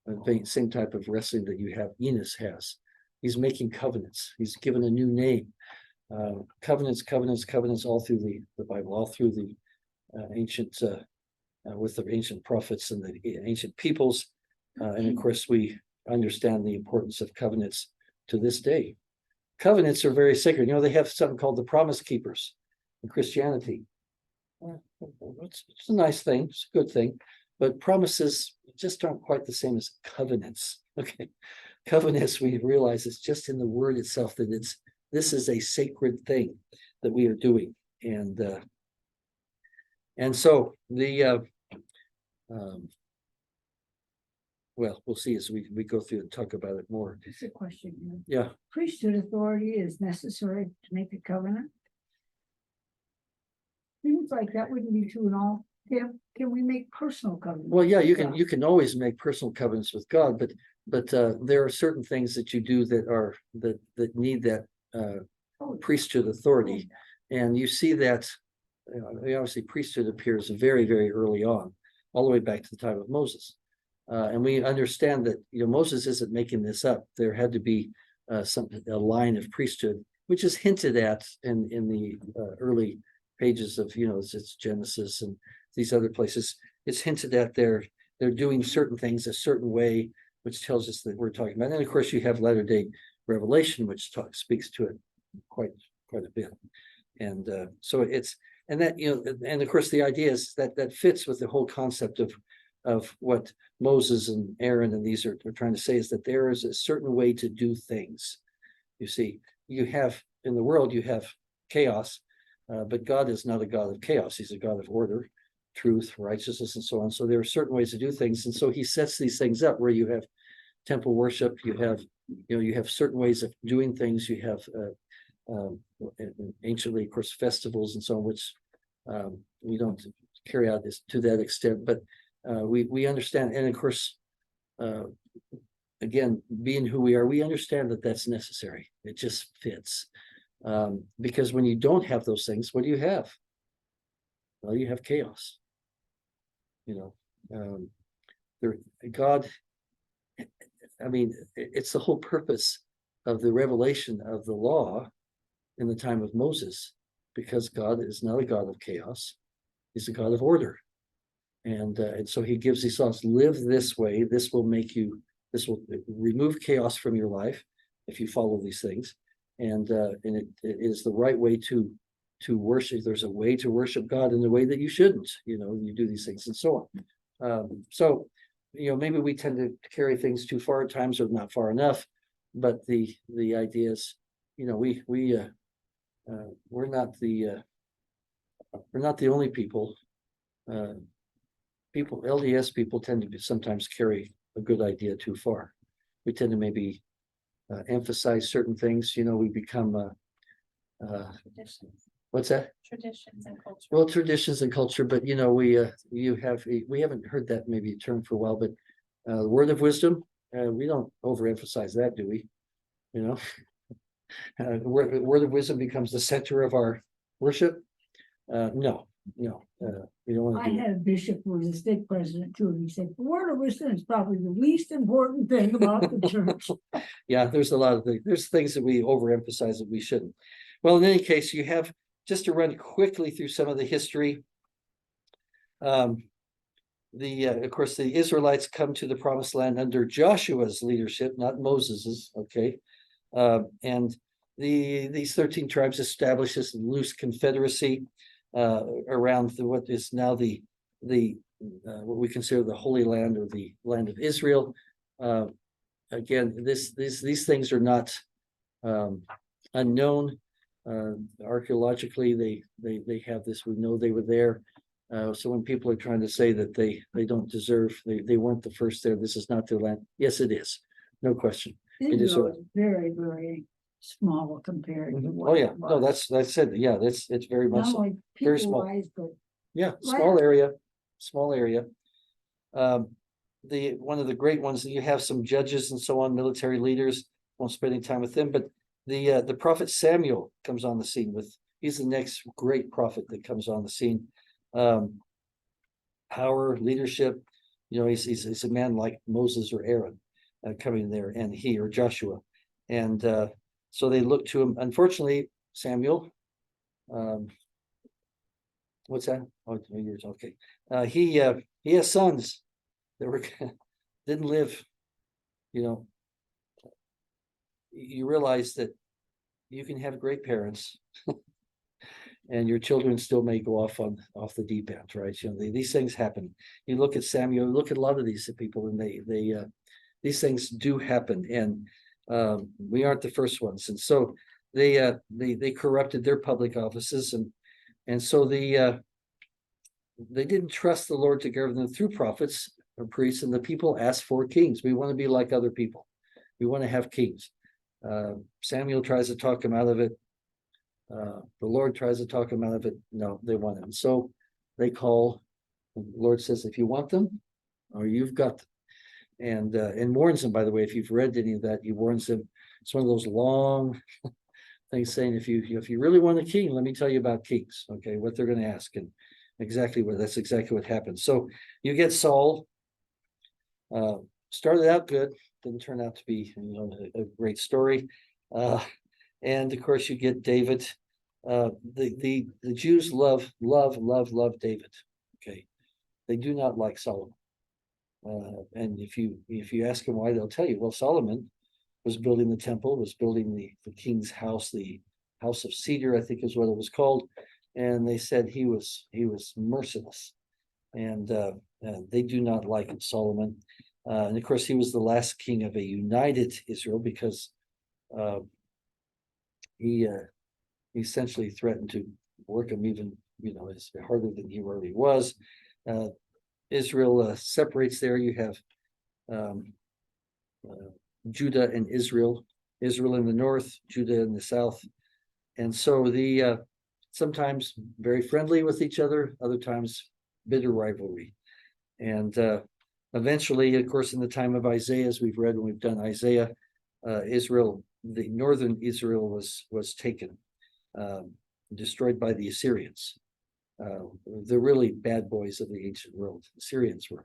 the same type of wrestling that you have Enos has. He's making covenants. He's given a new name. Covenants all through the Bible, all through the ancient, with the ancient prophets and the ancient peoples. And of course, we understand the importance of covenants to this day. Covenants are very sacred. You know, they have something called the promise keepers in Christianity. It's a nice thing. It's a good thing. But promises just aren't quite the same as covenants. Okay. Covenants, we realize it's just in the word itself that this is a sacred thing that we are doing. And so well, we'll see as we go through and talk about it more. It's a question. Yeah. Priesthood authority is necessary to make a covenant. Things like that wouldn't be true in all. Can we make personal covenants? Well, yeah, you can always make personal covenants with God, but there are certain things that you do that need that priesthood authority, and you see that. Obviously, priesthood appears very early on, all the way back to the time of Moses, and we understand that Moses isn't making this up. There had to be a line of priesthood, which is hinted at in the early pages of it's Genesis and these other places. It's hinted at they're doing certain things a certain way, which tells us that we're talking about. And of course, you have latter-day Revelation, which speaks to it quite a bit. And so it's, and that and of course the idea is that fits with the whole concept of what Moses and Aaron and these are trying to say, is that there is a certain way to do things. You see, you have in the world you have chaos, but God is not a God of chaos. He's a God of order, truth, righteousness, and so on. So there are certain ways to do things, and so he sets these things up where you have temple worship, you have certain ways of doing things, you have anciently, of course, festivals and so on, which we don't carry out this to that extent, but we understand, and of course, again, being who we are, we understand that that's necessary. It just fits. Because when you don't have those things, what do you have? Well, you have chaos. God, I mean, it's the whole purpose of the revelation of the law in the time of Moses, because God is not a God of chaos. He's a God of order. And so he gives these laws, live this way. This will remove chaos from your life if you follow these things. And it is the right way to worship. There's a way to worship God in the way that you shouldn't, you do these things and so on. So maybe we tend to carry things too far at times, or not far enough. But the idea is, we're not the only people. LDS people tend to sometimes carry a good idea too far. We tend to maybe emphasize certain things. We become Traditions. What's that? Traditions and culture. Well, traditions and culture, but we haven't heard that maybe a term for a while, but word of wisdom, we don't overemphasize that, do we? Word of wisdom becomes the center of our worship. No, we don't want I to do had a bishop who was a stake president too, and he said, the word of wisdom is probably the least important thing about the church. Yeah, there's a lot of things. There's things that we overemphasize that we shouldn't. Well, in any case, you have, just to run quickly through some of the history. Of course, the Israelites come to the promised land under Joshua's leadership, not Moses's. Okay, and these 13 tribes establish this loose confederacy around what is now the what we consider the Holy Land, or the land of Israel. Again, these things are not unknown. Archaeologically, they have this. We know they were there. So when people are trying to say that they don't deserve, they weren't the first there, this is not their land. Yes, it is, no question. It is Israel is very, very small compared to what. Oh yeah, it no, was. that's it. Yeah, it's very much Not so. only Very people small. wise, but Yeah, Right. small area. One of the great ones that you have some judges and so on, military leaders. Won't spend any time with them, but the prophet Samuel comes on the scene he's the next great prophet that comes on the scene. Power, leadership, he's a man like Moses or Aaron coming there, and he or Joshua, and so they look to him. Unfortunately, Samuel, what's that? Oh, 2 years. Okay, he has sons that were didn't live. You realize that you can have great parents and your children still may go off the deep end, right? These things happen. You look at Samuel, look at a lot of these people, and these things do happen, and we aren't the first ones. And so they corrupted their public offices, and so they didn't trust the Lord to govern them through prophets or priests, and the people asked for kings. We want to be like other people. We want to have kings. Samuel tries to talk him out of it. The Lord tries to talk them out of it. No, they want it. So they call. The Lord says, if you want them, or you've got them. And warns them, by the way, if you've read any of that, he warns them. It's one of those long things saying, if you really want a king, let me tell you about kings, okay, what they're going to ask, and that's exactly what happens. So you get Saul. Started out good, didn't turn out to be a great story. And of course, you get David. The Jews love David. Okay, they do not like Solomon. And if you ask them why, they'll tell you. Well, Solomon was building the temple, was building the king's house, the house of cedar, I think is what it was called. And they said he was merciless, and they do not like Solomon. And of course, he was the last king of a united Israel, because he essentially threatened to work him even, as harder than he already was. Israel separates there. You have Judah and Israel in the north, Judah in the south. And so sometimes very friendly with each other, other times bitter rivalry. And eventually, of course, in the time of Isaiah, as we've read when we've done Isaiah, Israel, the northern Israel was taken. destroyed by the Assyrians. The really bad boys of the ancient world. Assyrians were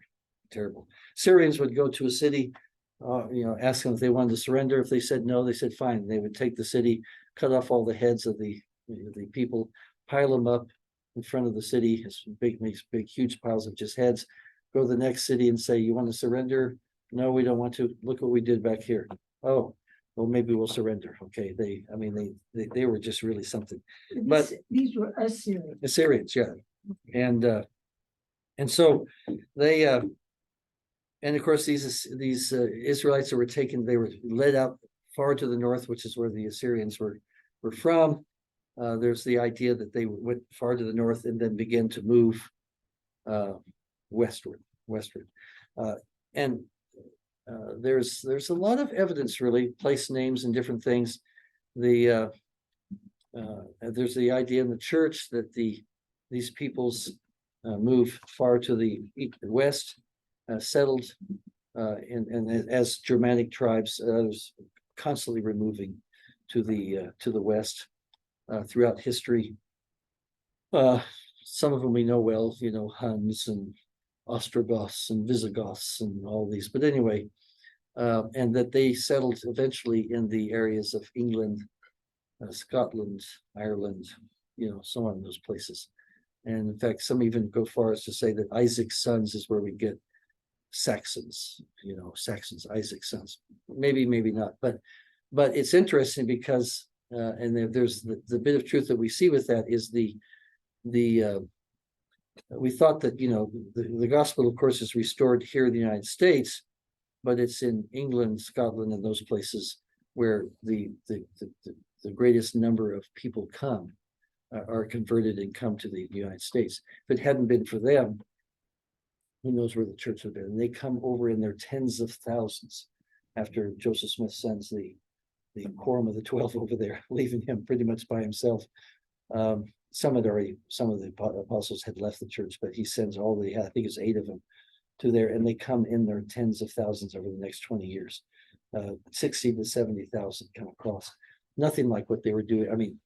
terrible. Syrians would go to a city, ask them if they wanted to surrender. If they said no, they said fine. They would take the city, cut off all the heads of the people, pile them up in front of the city. It's makes big, huge piles of just heads. Go to the next city and say, "You want to surrender?" "No, we don't want to." "Look what we did back here." "Oh, well, maybe we'll surrender." Okay, they were just really something. But these were Assyrians. Assyrians, yeah, and so they and of course these Israelites that were taken, they were led out far to the north, which is where the Assyrians were from. There's the idea that they went far to the north and then began to move westward. And there's a lot of evidence, really, place names and different things. There's the idea in the church that these peoples move far to the west, settled, and as Germanic tribes, constantly removing to the west throughout history. Some of them we know well, Huns and Ostrogoths and Visigoths and all these. But anyway, and that they settled eventually in the areas of England, Scotland, Ireland, so on in those places. And in fact, some even go far as to say that Isaac's sons is where we get Saxons, Saxons, Isaac's sons. Maybe not. But it's interesting because, and there's the bit of truth that we see with that is we thought that, the gospel, of course, is restored here in the United States, but it's in England, Scotland, and those places where the greatest number of people are converted and come to the United States. If it hadn't been for them, who knows where the church would have been. And they come over in their tens of thousands after Joseph Smith sends the quorum of the 12 over there, leaving him pretty much by himself. Some of the apostles had left the church, but he sends I think it's 8 of them to there, and they come in their tens of thousands over the next 20 years. 60 to 70,000 come across. Nothing like what they were doing. I mean,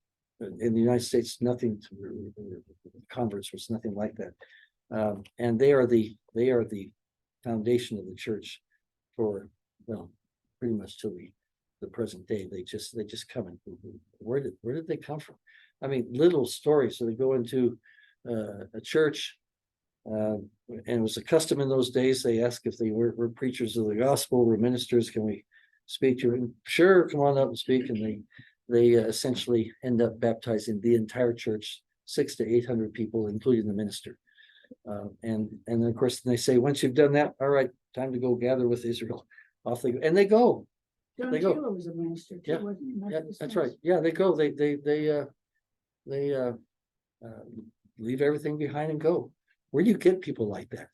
in the United States, converts was nothing like that. And they are the foundation of the church for, pretty much till the present day. They just come in. Where did they come from? I mean, little stories. So they go into a church, and it was a custom in those days. They ask if they were preachers of the gospel, were ministers. "Can we speak to you?" And, "Sure, come on up and speak." And they essentially end up baptizing the entire church, 600 to 800 people, including the minister. And then of course they say, "Once you've done that, all right, time to go gather with Israel." Off they go, and they go. John They go. Taylor was a minister too, Yeah. wasn't he? Yeah, that's right. Yeah, they go. They leave everything behind and go. Where do you get people like that?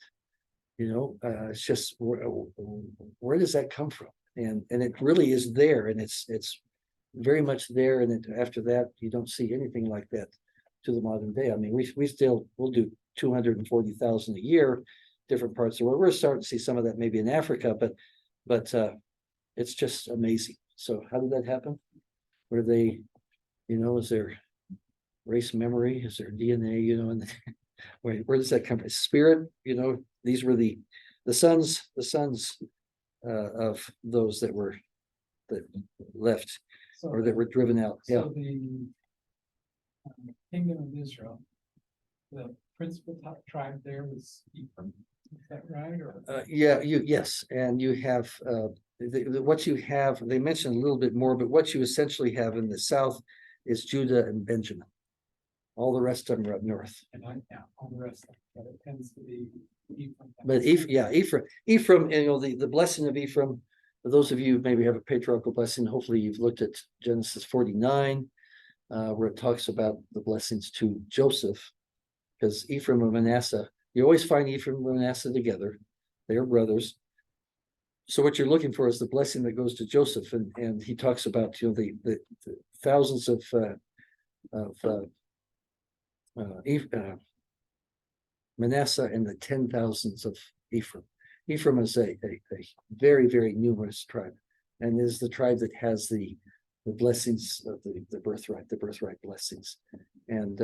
It's just where does that come from? And it really is there, and it's very much there. And after that, you don't see anything like that to the modern day. I mean, we'll do 240,000 a year, different parts of the world. We're starting to see some of that maybe in Africa, but it's just amazing. So how did that happen? Were they, is there race memory? Is there DNA? And where does that come from? Spirit? These were the sons of those that left or that were driven out. Yeah. So the kingdom of Israel, the principal tribe there was Ephraim. Is that right? Or Yes, and you have what you have. They mentioned a little bit more, but what you essentially have in the south is Judah and Benjamin. All the rest of them are up north. And all the rest of it, but it tends to be Ephraim. But Ephraim, the blessing of Ephraim. For those of you who maybe have a patriarchal blessing, hopefully you've looked at Genesis 49, where it talks about the blessings to Joseph, because Ephraim and Manasseh, you always find Ephraim and Manasseh together. They are brothers. So what you're looking for is the blessing that goes to Joseph, and he talks about the thousands of Manasseh and the 10,000s of Ephraim. Ephraim is a very, very numerous tribe, and is the tribe that has the the blessings of the birthright blessings. And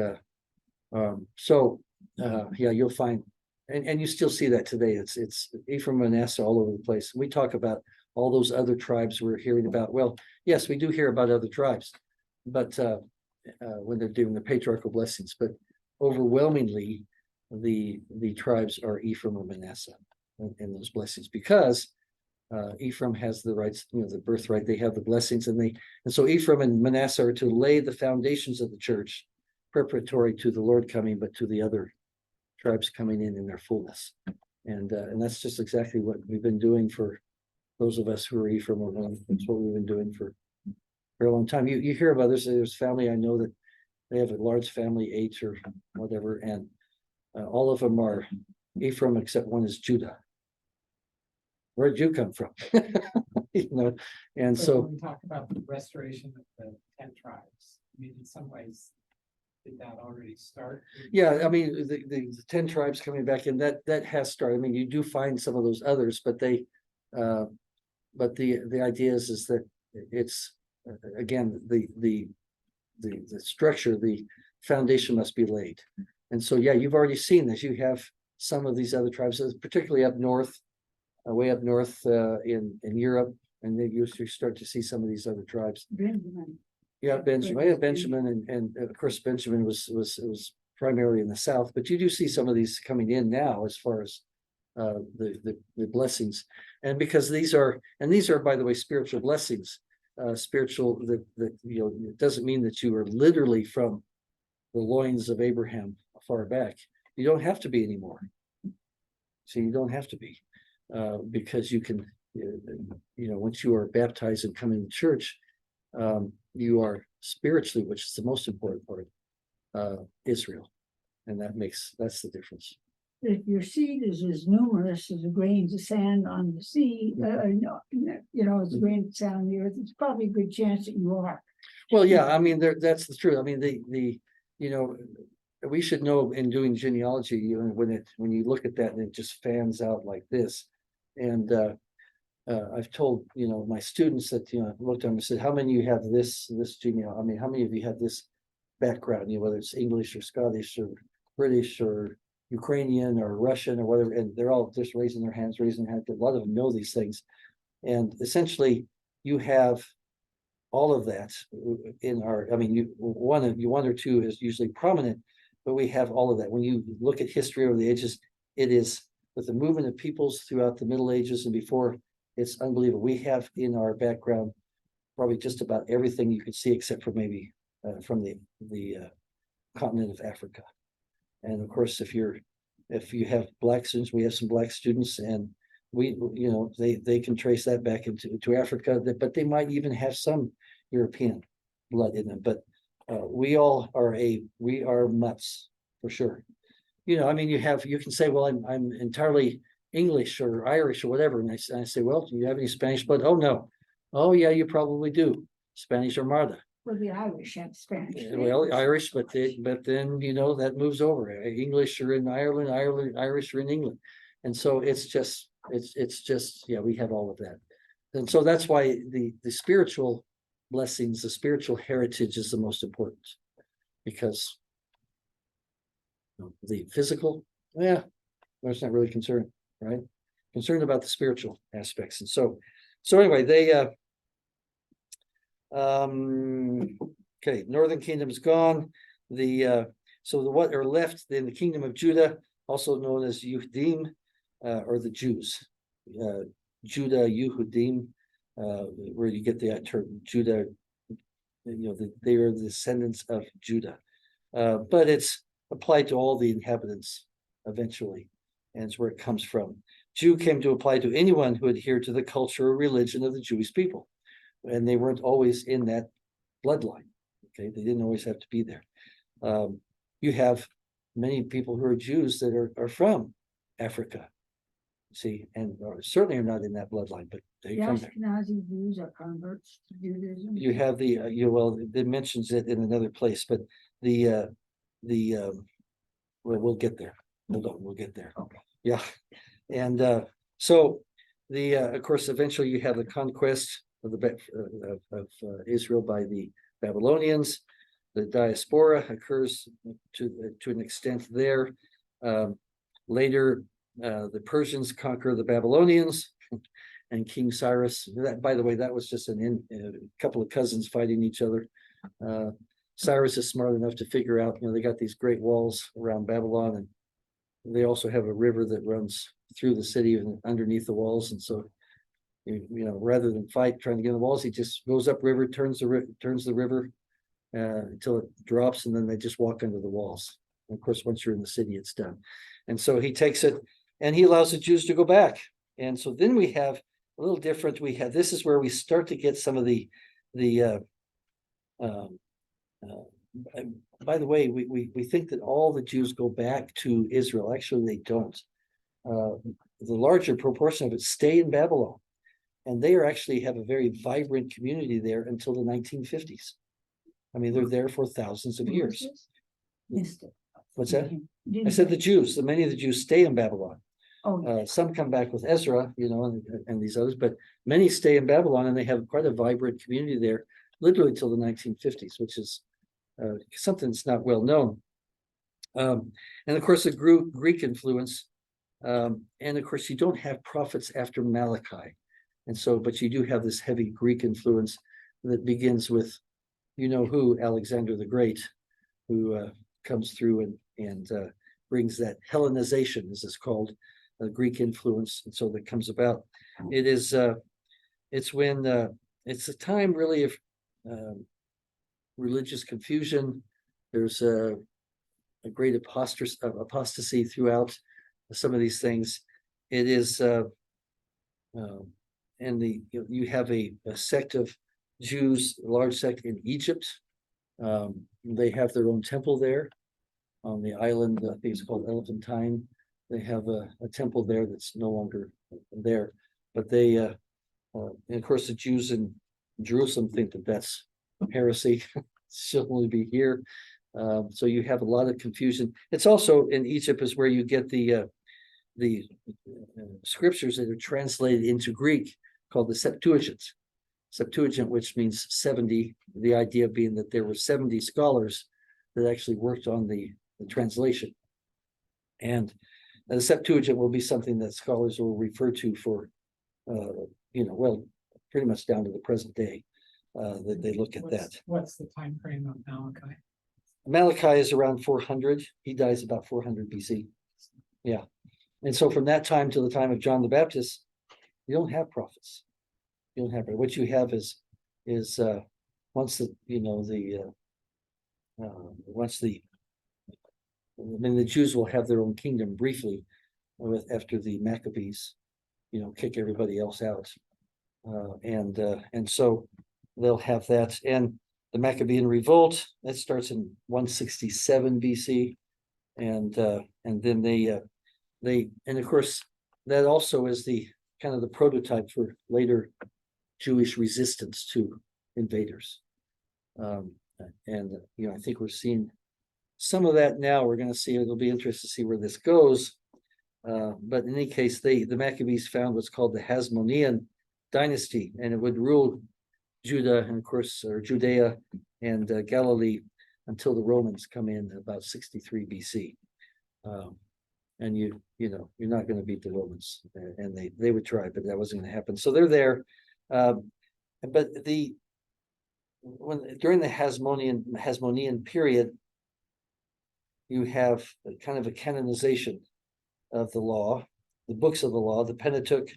yeah, you'll find, and you still see that today. It's Ephraim, Manasseh all over the place. We talk about all those other tribes we're hearing about. Well, yes, we do hear about other tribes, but when they're doing the patriarchal blessings, but overwhelmingly the tribes are Ephraim or Manasseh in those blessings, because Ephraim has the rights, the birthright, they have the blessings, and so Ephraim and Manasseh are to lay the foundations of the church preparatory to the Lord coming, but to the other tribes coming in their fullness. And that's just exactly what we've been doing for those of us who are Ephraim or Manasseh. That's what we've been doing for a long time. You hear about this, there's family I know that they have a large family, 8 or whatever, and all of them are Ephraim except one is Judah. Where'd you come from? And so when we talk about the restoration of the 10 tribes, I mean, in some ways, did that already start? yeah, I mean, the 10 tribes coming back in, that has started. I mean, you do find some of those others, but the idea is that it's again the structure, the foundation must be laid. And so yeah, you've already seen this. You have some of these other tribes, particularly up north, way up north in Europe, and then you start to see some of these other tribes. Benjamin. Yeah, Benjamin, and of course Benjamin was primarily in the south, but you do see some of these coming in now as far as the blessings, and because these are by the way spiritual blessings, spiritual that it doesn't mean that you are literally from the loins of Abraham far back. You don't have to be anymore. So you don't have to be, because you can, once you are baptized and come into church, you are spiritually, which is the most important part, Israel, and that's the difference. If your seed is as numerous as the grains of sand on the sea, as the grains of sand on the earth, it's probably a good chance that you are. Well, yeah, I mean, that's the truth. I mean, we should know in doing genealogy, when you look at that and it just fans out like this. And I've told, my students that, looked at them and said, how many of you have this genealogy? I mean, how many of you have this background, whether it's English or Scottish or British or Ukrainian or Russian or whatever, and they're all just raising their hands. A lot of them know these things. And essentially you have all of that in our, I mean, one or two is usually prominent, but we have all of that. When you look at history over the ages, it is with the movement of peoples throughout the Middle Ages and before, it's unbelievable. We have in our background probably just about everything you could see, except for maybe from the continent of Africa. And of course, if you have black students, we have some black students, and they can trace that back into Africa, but they might even have some European blood in them. But we are mutts for sure. I mean, you can say, well, I'm entirely English or Irish or whatever, and I say, well, do you have any Spanish blood? Oh no. Oh yeah, you probably do. Spanish Armada. Well, the Irish have Spanish. Well, Irish, but then that moves over. English are in Ireland, Irish are in England, and so it's just yeah, we have all of that, and so that's why the spiritual blessings, the spiritual heritage is the most important, because the physical, yeah, that's not really concerned, right? Concerned about the spiritual aspects, and so anyway, they okay, northern kingdom's gone. What are left in the kingdom of Judah, also known as Yehudim, or the Jews. Judah, Yehudim, where you get the term Judah, they are the descendants of Judah. But it's applied to all the inhabitants eventually, and it's where it comes from. Jew came to apply to anyone who adhered to the culture or religion of the Jewish people. And they weren't always in that bloodline. Okay, they didn't always have to be there. You have many people who are Jews that are from Africa, see, and certainly are not in that bloodline, but they come there. Ashkenazi Jews are converts to Judaism. You have it mentions it in another place, but well, we'll get there. Hold on, we'll get there. Okay. Yeah, and so of course, eventually you have the conquest Israel by the Babylonians. The diaspora occurs to an extent there. Later, the Persians conquer the Babylonians, and King Cyrus. That, by the way, that was just a couple of cousins fighting each other. Cyrus is smart enough to figure out, they got these great walls around Babylon, and they also have a river that runs through the city and underneath the walls. And so, rather than fight trying to get the walls, he just goes upriver, turns the river until it drops, and then they just walk under the walls. And of course, once you're in the city, it's done. And so he takes it, and he allows the Jews to go back. And so then we have a little different. This is where we start to get some of the by the way, we think that all the Jews go back to Israel. Actually, they don't. The larger proportion of it stay in Babylon, and they actually have a very vibrant community there until the 1950s. I mean, they're there for thousands of years. Missed it. What's that? Didn't I said get the Jews. Many of the Jews stay in Babylon. Oh, Some come back with Ezra, and these others, but many stay in Babylon, and they have quite a vibrant community there, literally till the 1950s, which is something that's not well known. And of course, the Greek influence, and of course, you don't have prophets after Malachi, and so, but you do have this heavy Greek influence that begins with, who, Alexander the Great, who comes through and brings that Hellenization, as it's called, Greek influence, and so that comes about. It's when it's a time really of religious confusion. There's a great apostasy throughout some of these things. It is, and you have a sect of Jews, a large sect in Egypt. They have their own temple there on the island. I think it's called Elephantine. They have a temple there that's no longer there, but they, and of course, the Jews in Jerusalem think that that's heresy. Should only be here. So you have a lot of confusion. It's also in Egypt is where you get the scriptures that are translated into Greek called the Septuagint. Septuagint, which means 70. The idea being that there were 70 scholars that actually worked on the translation, and the Septuagint will be something that scholars will refer to for, pretty much down to the present day. That they look at that. What's the time frame of Malachi? Malachi is around 400. He dies about 400 BC. Yeah, and so from that time to the time of John the Baptist, you don't have prophets. You don't have what you have is once the the Jews will have their own kingdom briefly after the Maccabees, kick everybody else out, and so they'll have that. And the Maccabean revolt that starts in 167 BC, and then they and of course that also is the kind of the prototype for later Jewish resistance to invaders. I think we're seeing some of that now. We're going to see. It'll be interesting to see where this goes. But in any case, the Maccabees found what's called the Hasmonean dynasty, and it would rule Judah and of course, or Judea and Galilee until the Romans come in about 63 BC. And you're not going to beat the Romans, and they would try, but that wasn't going to happen. So they're there. But during the Hasmonean period, you have kind of a canonization of the law, the books of the law, the Pentateuch,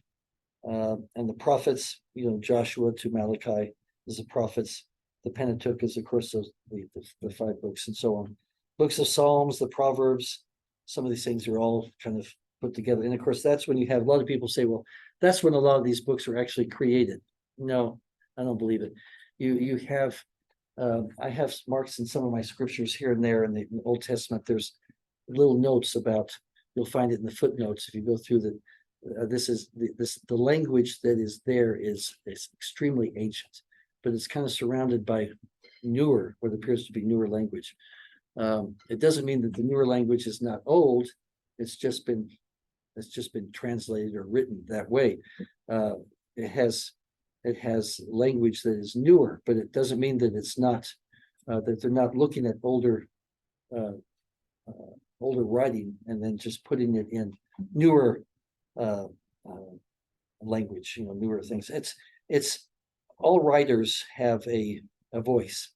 and the prophets. Joshua to Malachi is the prophets. The Pentateuch is, of course, the 5 books and so on. Books of Psalms, the Proverbs. Some of these things are all kind of put together, and of course, that's when you have a lot of people say, "Well, that's when a lot of these books were actually created." No, I don't believe it. You have, I have marks in some of my scriptures here and there in the Old Testament. There's little notes about. You'll find it in the footnotes if you go through the. The language that is there is extremely ancient, but it's kind of surrounded by newer, what appears to be newer language. It doesn't mean that the newer language is not old. It's just been translated or written that way. It has it has language that is newer, but it doesn't mean that it's not, that they're not looking at older writing and then just putting it in newer uh, language, newer things. It's all writers have a voice.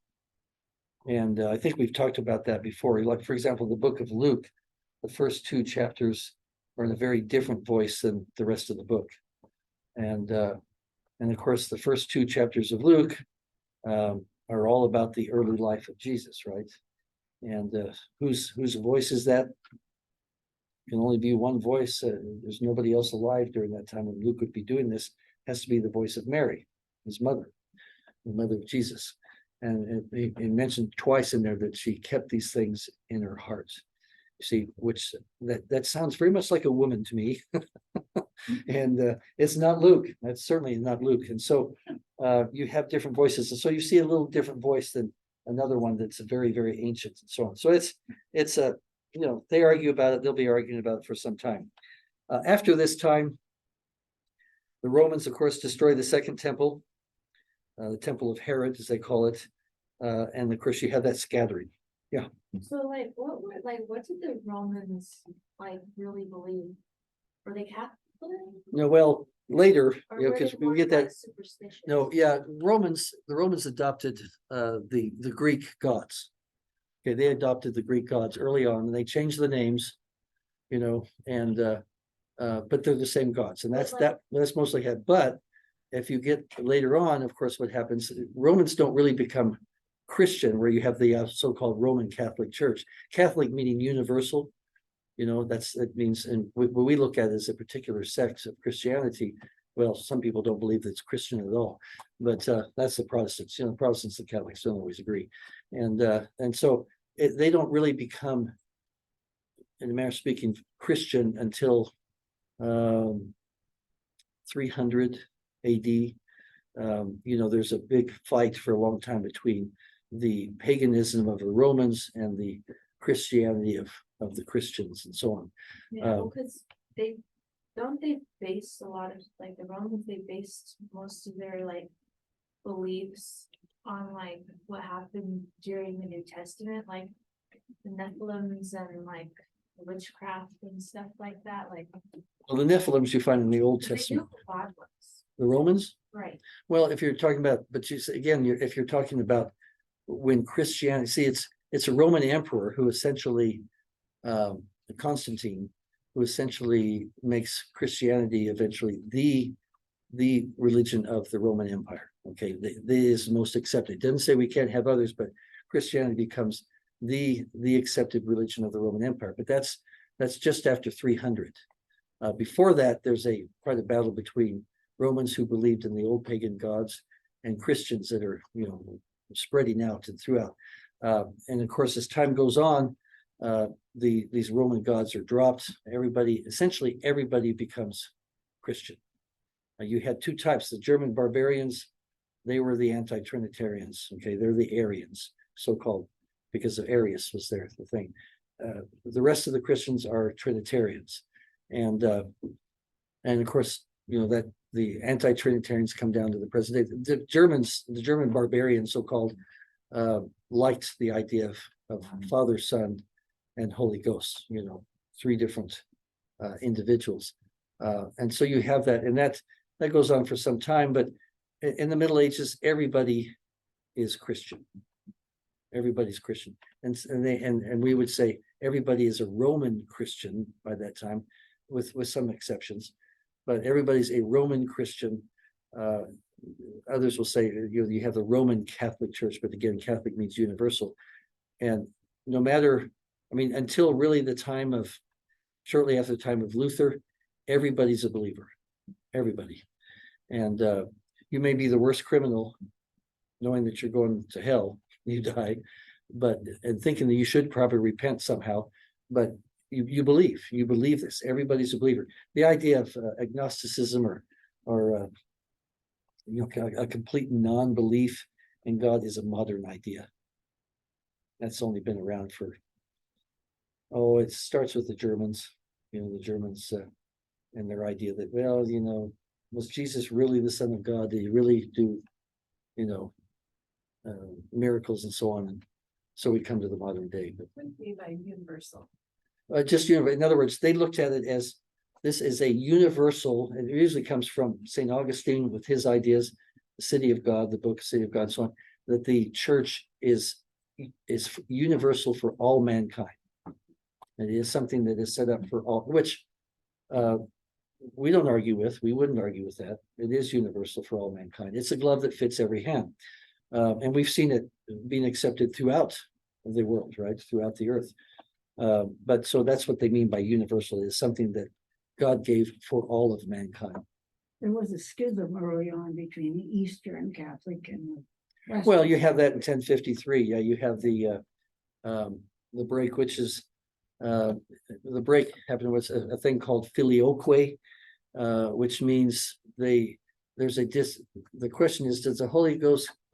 And I think we've talked about that before. Like, for example, the book of Luke, the first 2 chapters are in a very different voice than the rest of the book. And of course, the first 2 chapters of Luke are all about the early life of Jesus, right? And whose voice is that? Can only be one voice. There's nobody else alive during that time when Luke would be doing this. It has to be the voice of Mary, his mother, the mother of Jesus. And it mentioned twice in there that she kept these things in her heart. You see, which that sounds very much like a woman to me. And it's not Luke. That's certainly not Luke. And so you have different voices. And so you see a little different voice than another one that's very, very ancient and so on. So it's a, they argue about it. They'll be arguing about it for some time. After this time, the Romans, of course, destroy the second temple, the temple of Herod, as they call it. And of course, you have that scattering. Yeah. So what did the Romans really believe? Were they Catholic? Well, later, Or because were they we more, get that. superstitious? No, yeah, the Romans adopted the Greek gods. Okay, they adopted the Greek gods early on, and they changed the names, and but they're the same gods, and that's mostly had. But if you get later on, of course, what happens? Romans don't really become Christian, where you have the so-called Roman Catholic Church. Catholic meaning universal. That means, and what we look at as a particular sect of Christianity. Well, some people don't believe that it's Christian at all, but that's the Protestants. Protestants and Catholics don't always agree, and so they don't really become, in a manner of speaking, Christian until 300 A.D. There's a big fight for a long time between the paganism of the Romans and the Christianity of the Christians and so on. Yeah, because they base a lot of the Romans, they based most of their beliefs on what happened during the New Testament, like the Nephilims and witchcraft and stuff like that. Well, the Nephilims you find in the Old They Testament. knew who God was. The Romans? Right. Well, if you're talking about, but if you're talking about when Christianity, see, it's a Roman emperor who essentially, Constantine, who essentially makes Christianity eventually the religion of the Roman Empire. Okay, this is most accepted. It doesn't say we can't have others, but Christianity becomes the accepted religion of the Roman Empire. But that's just after 300. Before that, there's quite a battle between Romans who believed in the old pagan gods and Christians that are spreading out and throughout. And of course, as time goes on, these Roman gods are dropped. Essentially everybody becomes Christian. You had 2 types. The German barbarians, they were the anti-Trinitarians. Okay, they're the Arians, so-called, because of Arius was there, the thing. The rest of the Christians are Trinitarians, and of course, that the anti-Trinitarians come down to the present day. The German barbarians, so-called, liked the idea of Father, Son, and Holy Ghost. 3 different individuals, and so you have that, and that goes on for some time. But in the Middle Ages, everybody is Christian. Everybody's Christian, and we would say everybody is a Roman Christian by that time, with some exceptions, but everybody's a Roman Christian. Others will say you have the Roman Catholic Church, but again, Catholic means universal, and no matter, until really shortly after the time of Luther, everybody's a believer, everybody, and you may be the worst criminal, knowing that you're going to hell. You die, and thinking that you should probably repent somehow, but you believe this. Everybody's a believer. The idea of agnosticism or a complete non-belief in God is a modern idea. That's only been around for, it starts with the Germans. The Germans and their idea that, was Jesus really the Son of God? Did he really do, miracles and so on? And so we come to the modern day. But Wouldn't be by universal. just, in other words, they looked at it as this is a universal, and it usually comes from St. Augustine with his ideas, the city of God, the book City of God, and so on, that the church is universal for all mankind. It is something that is set up for all, which we don't argue with. We wouldn't argue with that. It is universal for all mankind. It's a glove that fits every hand. And we've seen it being accepted throughout the world, right? Throughout the earth. But so that's what they mean by universal, is something that God gave for all of mankind. There was a schism early on between the Eastern Catholic and the Western. Well, you have that in 1053. Yeah, you have the break, which is the break happened was a thing called filioque, which means the question is, does the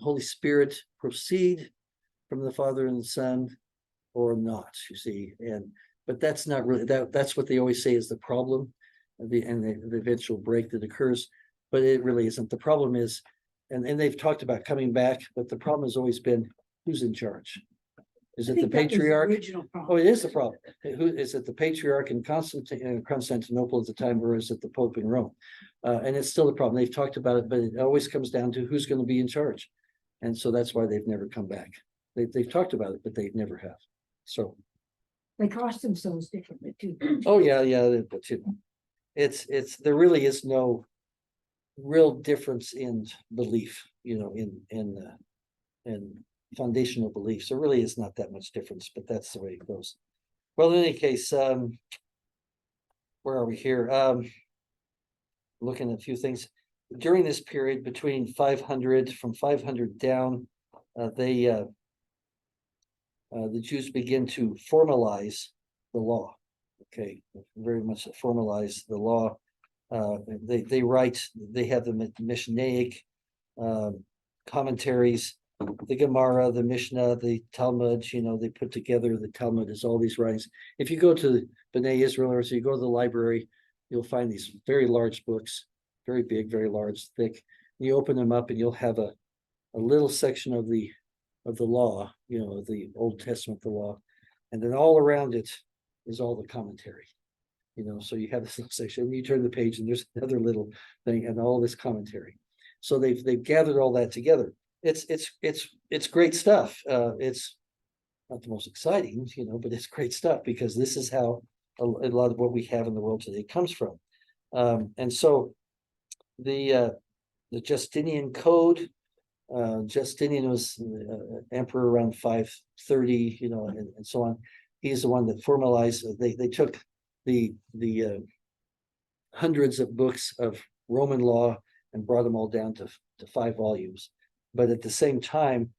Holy Spirit proceed from the Father and the Son or not? You see, but that's not really that's what they always say is the problem, the eventual break that occurs, but it really isn't. The problem is, and they've talked about coming back, but the problem has always been who's in charge. Is it the patriarch? Oh, it is the problem. Who is it? The patriarch in Constantinople at the time, or is it the Pope in Rome? And it's still a problem. They've talked about it, but it always comes down to who's going to be in charge, and so that's why they've never come back. They've talked about it, but they never have. So They cost themselves differently too. oh yeah, but it's there really is no real difference in belief, in foundational beliefs. There really is not that much difference, but that's the way it goes. Well, in any case, where are we here? Looking at a few things. During this period between 500, from 500 down, the Jews begin to formalize the law. Okay, very much formalize the law. They write, they have the Mishnaic commentaries, the Gemara, the Mishnah, the Talmud, they put together the Talmud as all these writings. If you go to B'nai Israel, or so you go to the library, you'll find these very large books, very big, very large, thick. You open them up and you'll have a little section of the law, the Old Testament, the law, and then all around it is all the commentary. So you have this little section, and you turn the page, and there's another little thing, and all this commentary. So they've gathered all that together. It's great stuff. It's not the most exciting, but it's great stuff, because this is how a lot of what we have in the world today comes from. And so the Justinian Code. Justinian was emperor around 530, and so on. He's the one that formalized. They took the hundreds of books of Roman law and brought them all down to 5 volumes. But at the same time,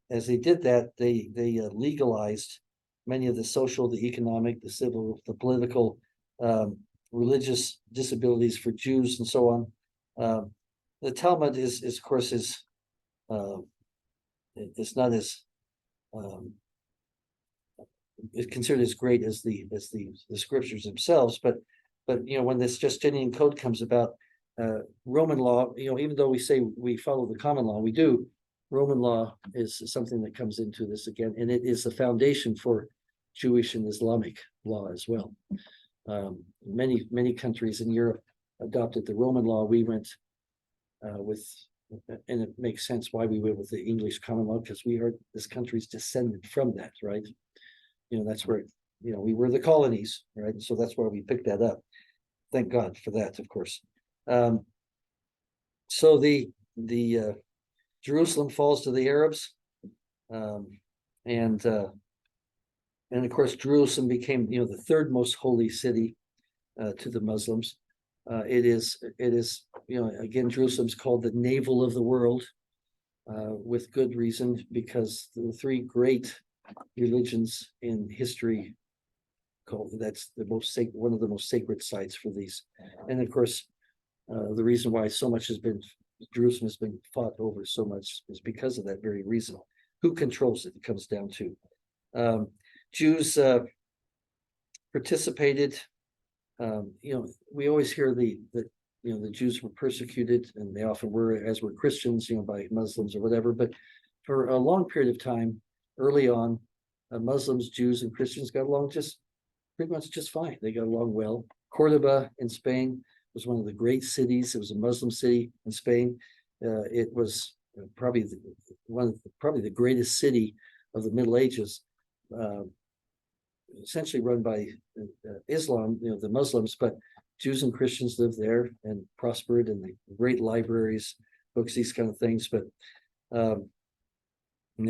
as they did that, they legalized many of the social, the economic, the civil, the political, religious disabilities for Jews and so on. The Talmud is of course, it's not as it's considered as great as the scriptures themselves, but when this Justinian Code comes about, Roman law, even though we say we follow the common law, we do. Roman law is something that comes into this again, and it is the foundation for Jewish and Islamic law as well. Many countries in Europe adopted the Roman law. We went with, and it makes sense why we went with the English common law, because this country's descended from that, right? That's where, we were the colonies, right? So that's why we picked that up. Thank God for that, of course. So the Jerusalem falls to the Arabs, and of course Jerusalem became the third most holy city to the Muslims. It is again, Jerusalem's called the navel of the world, with good reason, because the 3 great religions in history that's one of the most sacred sites for these. And of course, the reason why Jerusalem has been fought over so much is because of that very reason. Who controls it? It comes down to Jews participated. We always hear the the Jews were persecuted, and they often were, as were Christians, by Muslims or whatever. But for a long period of time, early on, Muslims, Jews, and Christians got along pretty much just fine. They got along well. Cordoba in Spain was one of the great cities. It was a Muslim city in Spain. It was probably the greatest city of the Middle Ages, essentially run by Islam, the Muslims, but Jews and Christians lived there and prospered, and great libraries, books, these kind of things. But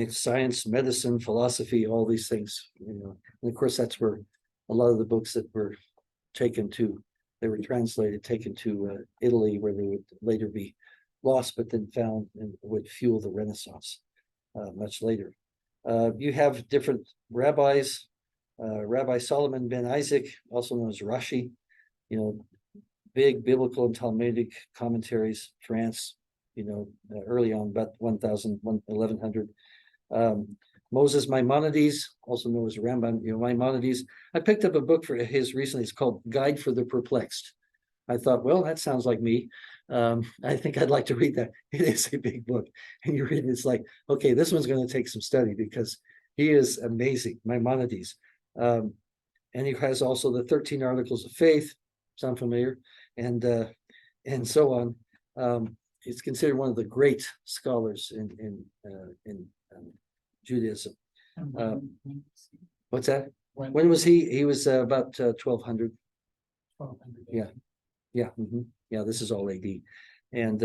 science, medicine, philosophy, all these things, and of course that's where a lot of the books that were they were translated, taken to Italy, where they would later be lost, but then found and would fuel the Renaissance much later. You have different rabbis. Rabbi Solomon ben Isaac, also known as Rashi, big biblical and Talmudic commentaries, France, early on, about 1100. Moses Maimonides, also known as Rambam, Maimonides. I picked up a book for his recently. It's called Guide for the Perplexed. I thought, well, that sounds like me. I think I'd like to read that. It is a big book, and you read it, it's like, okay, this one's going to take some study, because he is amazing, Maimonides. And he has also the 13 Articles of Faith. Sound familiar? And so on. He's considered one of the great scholars in Judaism. What's that? When was he? He was about 1200. 1200. Yeah. This is all AD, and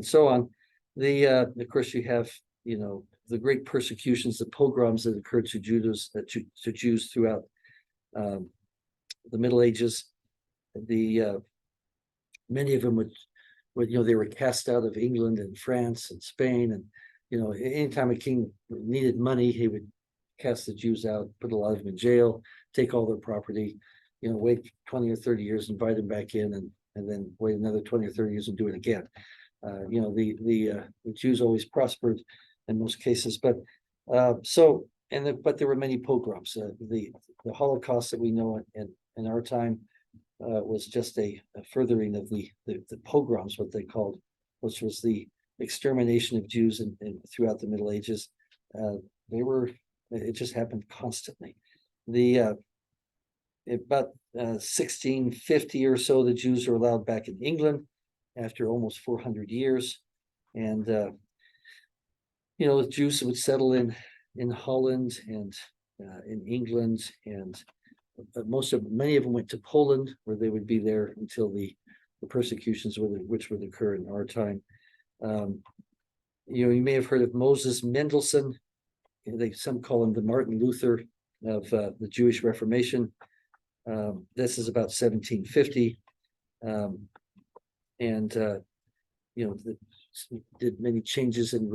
so on. Of course, you have the great persecutions, the pogroms that occurred to Jews throughout the Middle Ages. Many of them would they were cast out of England and France and Spain, and anytime a king needed money, he would cast the Jews out, put a lot of them in jail, take all their property, wait 20 or 30 years, invite them back in, and then wait another 20 or 30 years and do it again. The Jews always prospered in most cases, but but there were many pogroms. The Holocaust that we know in our time was just a furthering of the pogroms, what they called, which was the extermination of Jews throughout the Middle Ages. It just happened constantly. About 1650 or so, the Jews were allowed back in England after almost 400 years, and the Jews would settle in Holland and in England, and many of them went to Poland, where they would be there until the persecutions which would occur in our time. You may have heard of Moses Mendelssohn. Some call him the Martin Luther of the Jewish Reformation. This is about 1750, did many changes in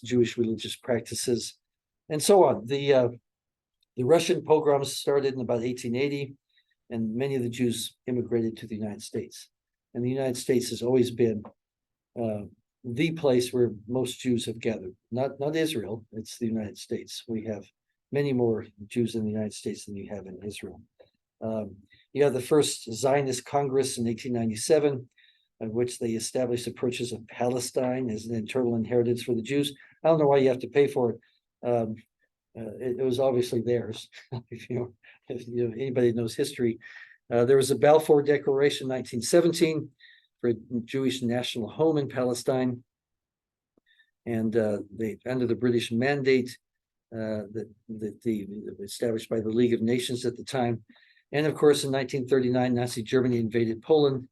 Jewish religious practices, and so on. The Russian pogroms started in about 1880, and many of the Jews immigrated to the United States. And the United States has always been the place where most Jews have gathered. Not Israel, it's the United States. We have many more Jews in the United States than you have in Israel. You have the first Zionist Congress in 1897, in which they established the purchase of Palestine as an internal inheritance for the Jews. I don't know why you have to pay for it. It was obviously theirs. if anybody knows history, there was a Balfour Declaration in 1917 for a Jewish national home in Palestine, and they under the British mandate established by the League of Nations at the time. And of course, in 1939, Nazi Germany invaded Poland.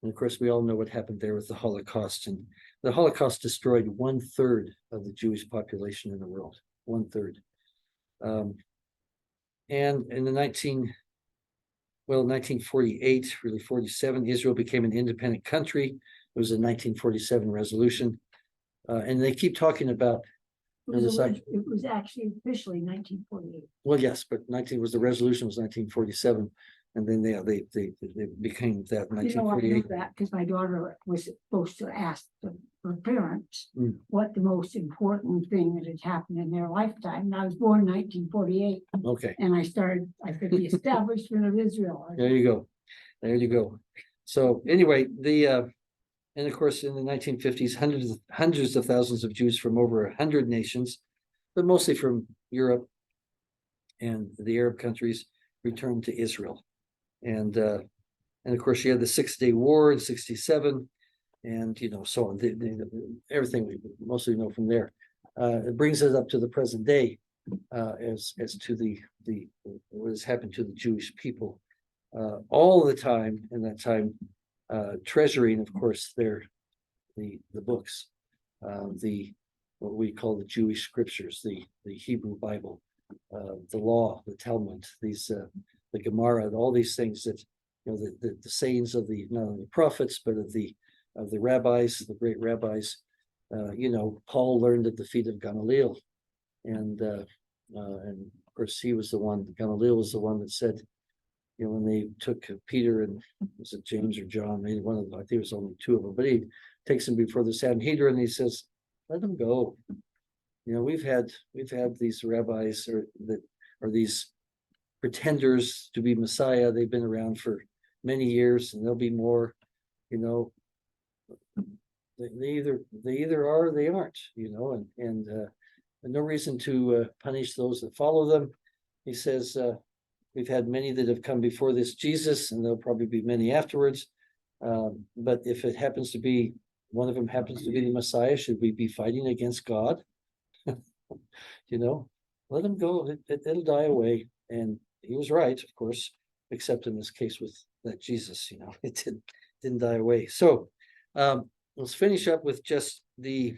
And of course, we all know what happened there with the Holocaust. And the Holocaust destroyed 1/3 of the Jewish population in the world, 1/3. And in 1948, really 47, Israel became an independent country. It was a 1947 resolution. And they keep talking about It was actually officially 1948. Well, yes, but the resolution was 1947, and then they became that in I 1948. know that because my daughter was supposed to ask her parents what the most important thing that had happened in their lifetime. And I was born in 1948, Okay, and I said the establishment of Israel. there you go. So anyway, and of course, in the 1950s, hundreds of thousands of Jews from over 100 nations, but mostly from Europe and the Arab countries, returned to Israel. And of course, you had the 6-Day War in 1967, and so on. Everything we mostly know from there. It brings us up to the present day, as to the what has happened to the Jewish people all the time in that time, treasuring, of course, the books, what we call the Jewish scriptures, the Hebrew Bible, the law, the Talmud, the Gemara, and all these things that the sayings of not only the prophets but of the rabbis, the great rabbis. Paul learned at the feet of Gamaliel, and of course Gamaliel was the one that said, when they took Peter and was it James or John, maybe one of them, I think it was only two of them, but he takes him before the Sanhedrin and he says, let them go. We've had these rabbis or these pretenders to be Messiah. They've been around for many years, and there'll be more. They either are or they aren't. And no reason to punish those that follow them. He says, we've had many that have come before this Jesus, and there'll probably be many afterwards. But if it happens to be one of them happens to be the Messiah, should we be fighting against God? Let them go. It'll die away. And he was right, of course, except in this case with that Jesus. It didn't die away. So let's finish up with just the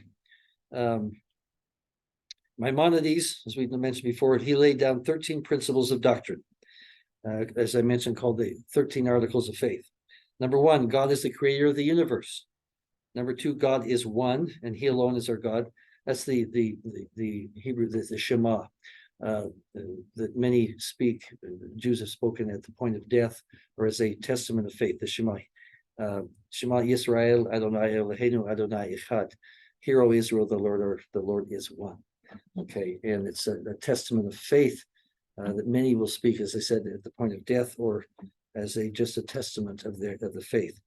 Maimonides, as we mentioned before. He laid down 13 principles of doctrine, as I mentioned, called the 13 Articles of Faith. Number 1, God is the creator of the universe. Number 2, God is one, and he alone is our God. That's the Hebrew, the Shema, that many Jews have spoken at the point of death, or as a testament of faith, the Shema. Shema Yisrael, Adonai Eloheinu, Adonai Echad. Hear, O Israel, the Lord is one. Okay, and it's a testament of faith that many will speak, as I said, at the point of death, or as just a testament of the faith.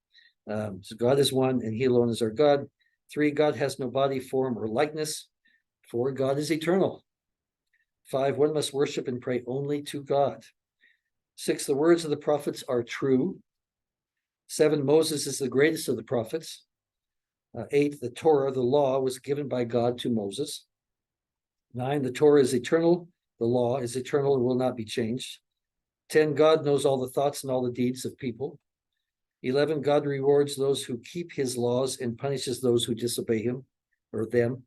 So God is one, and he alone is our God. 3, God has no body, form, or likeness. 4, God is eternal. 5, one must worship and pray only to God. 6, the words of the prophets are true. 7, Moses is the greatest of the prophets. 8, the Torah, the law, was given by God to Moses. 9, the Torah is eternal. The law is eternal and will not be changed. 10, God knows all the thoughts and all the deeds of people. 11, God rewards those who keep his laws and punishes those who disobey him or them.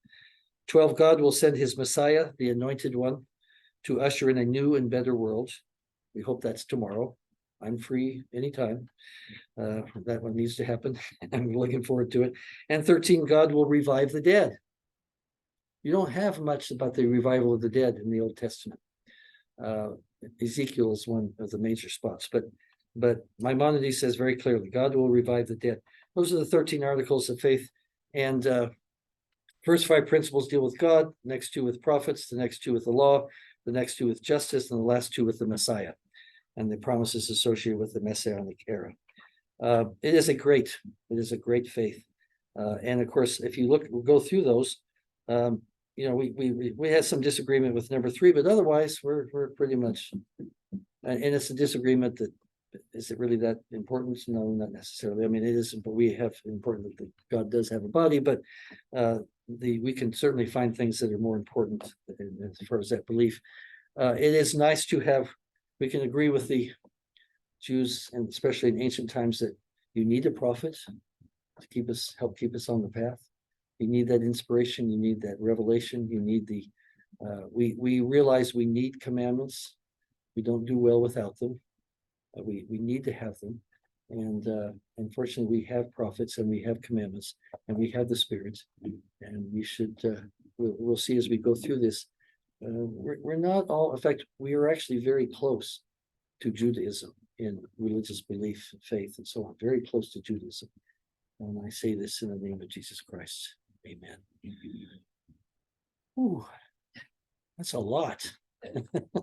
12, God will send his Messiah, the anointed one, to usher in a new and better world. We hope that's tomorrow. I'm free anytime. That one needs to happen. I'm looking forward to it. And 13, God will revive the dead. You don't have much about the revival of the dead in the Old Testament. Ezekiel is one of the major spots, but Maimonides says very clearly, God will revive the dead. Those are the 13 articles of faith. And first 5 principles deal with God, next 2 with prophets, the next 2 with the law, the next 2 with justice, and the last 2 with the Messiah and the promises associated with the Messianic era. It is a great faith. And of course, if you we'll go through those. We had some disagreement with number 3, but otherwise we're pretty much, and it's a disagreement that, is it really that important? No, not necessarily. I mean, it is, but we have important that God does have a body, but we can certainly find things that are more important as far as that belief. It is nice to have, we can agree with the Jews, and especially in ancient times, that you need a prophet to help keep us on the path. You need that inspiration, you need that revelation, you need we realize we need commandments. We don't do well without them. We need to have them. And unfortunately, we have prophets and we have commandments and we have the Spirit. And we should, we'll see as we go through this. We're not all, in fact, we are actually very close to Judaism in religious belief, faith, and so on, very close to Judaism. And I say this in the name of Jesus Christ. Amen. Ooh, that's a lot.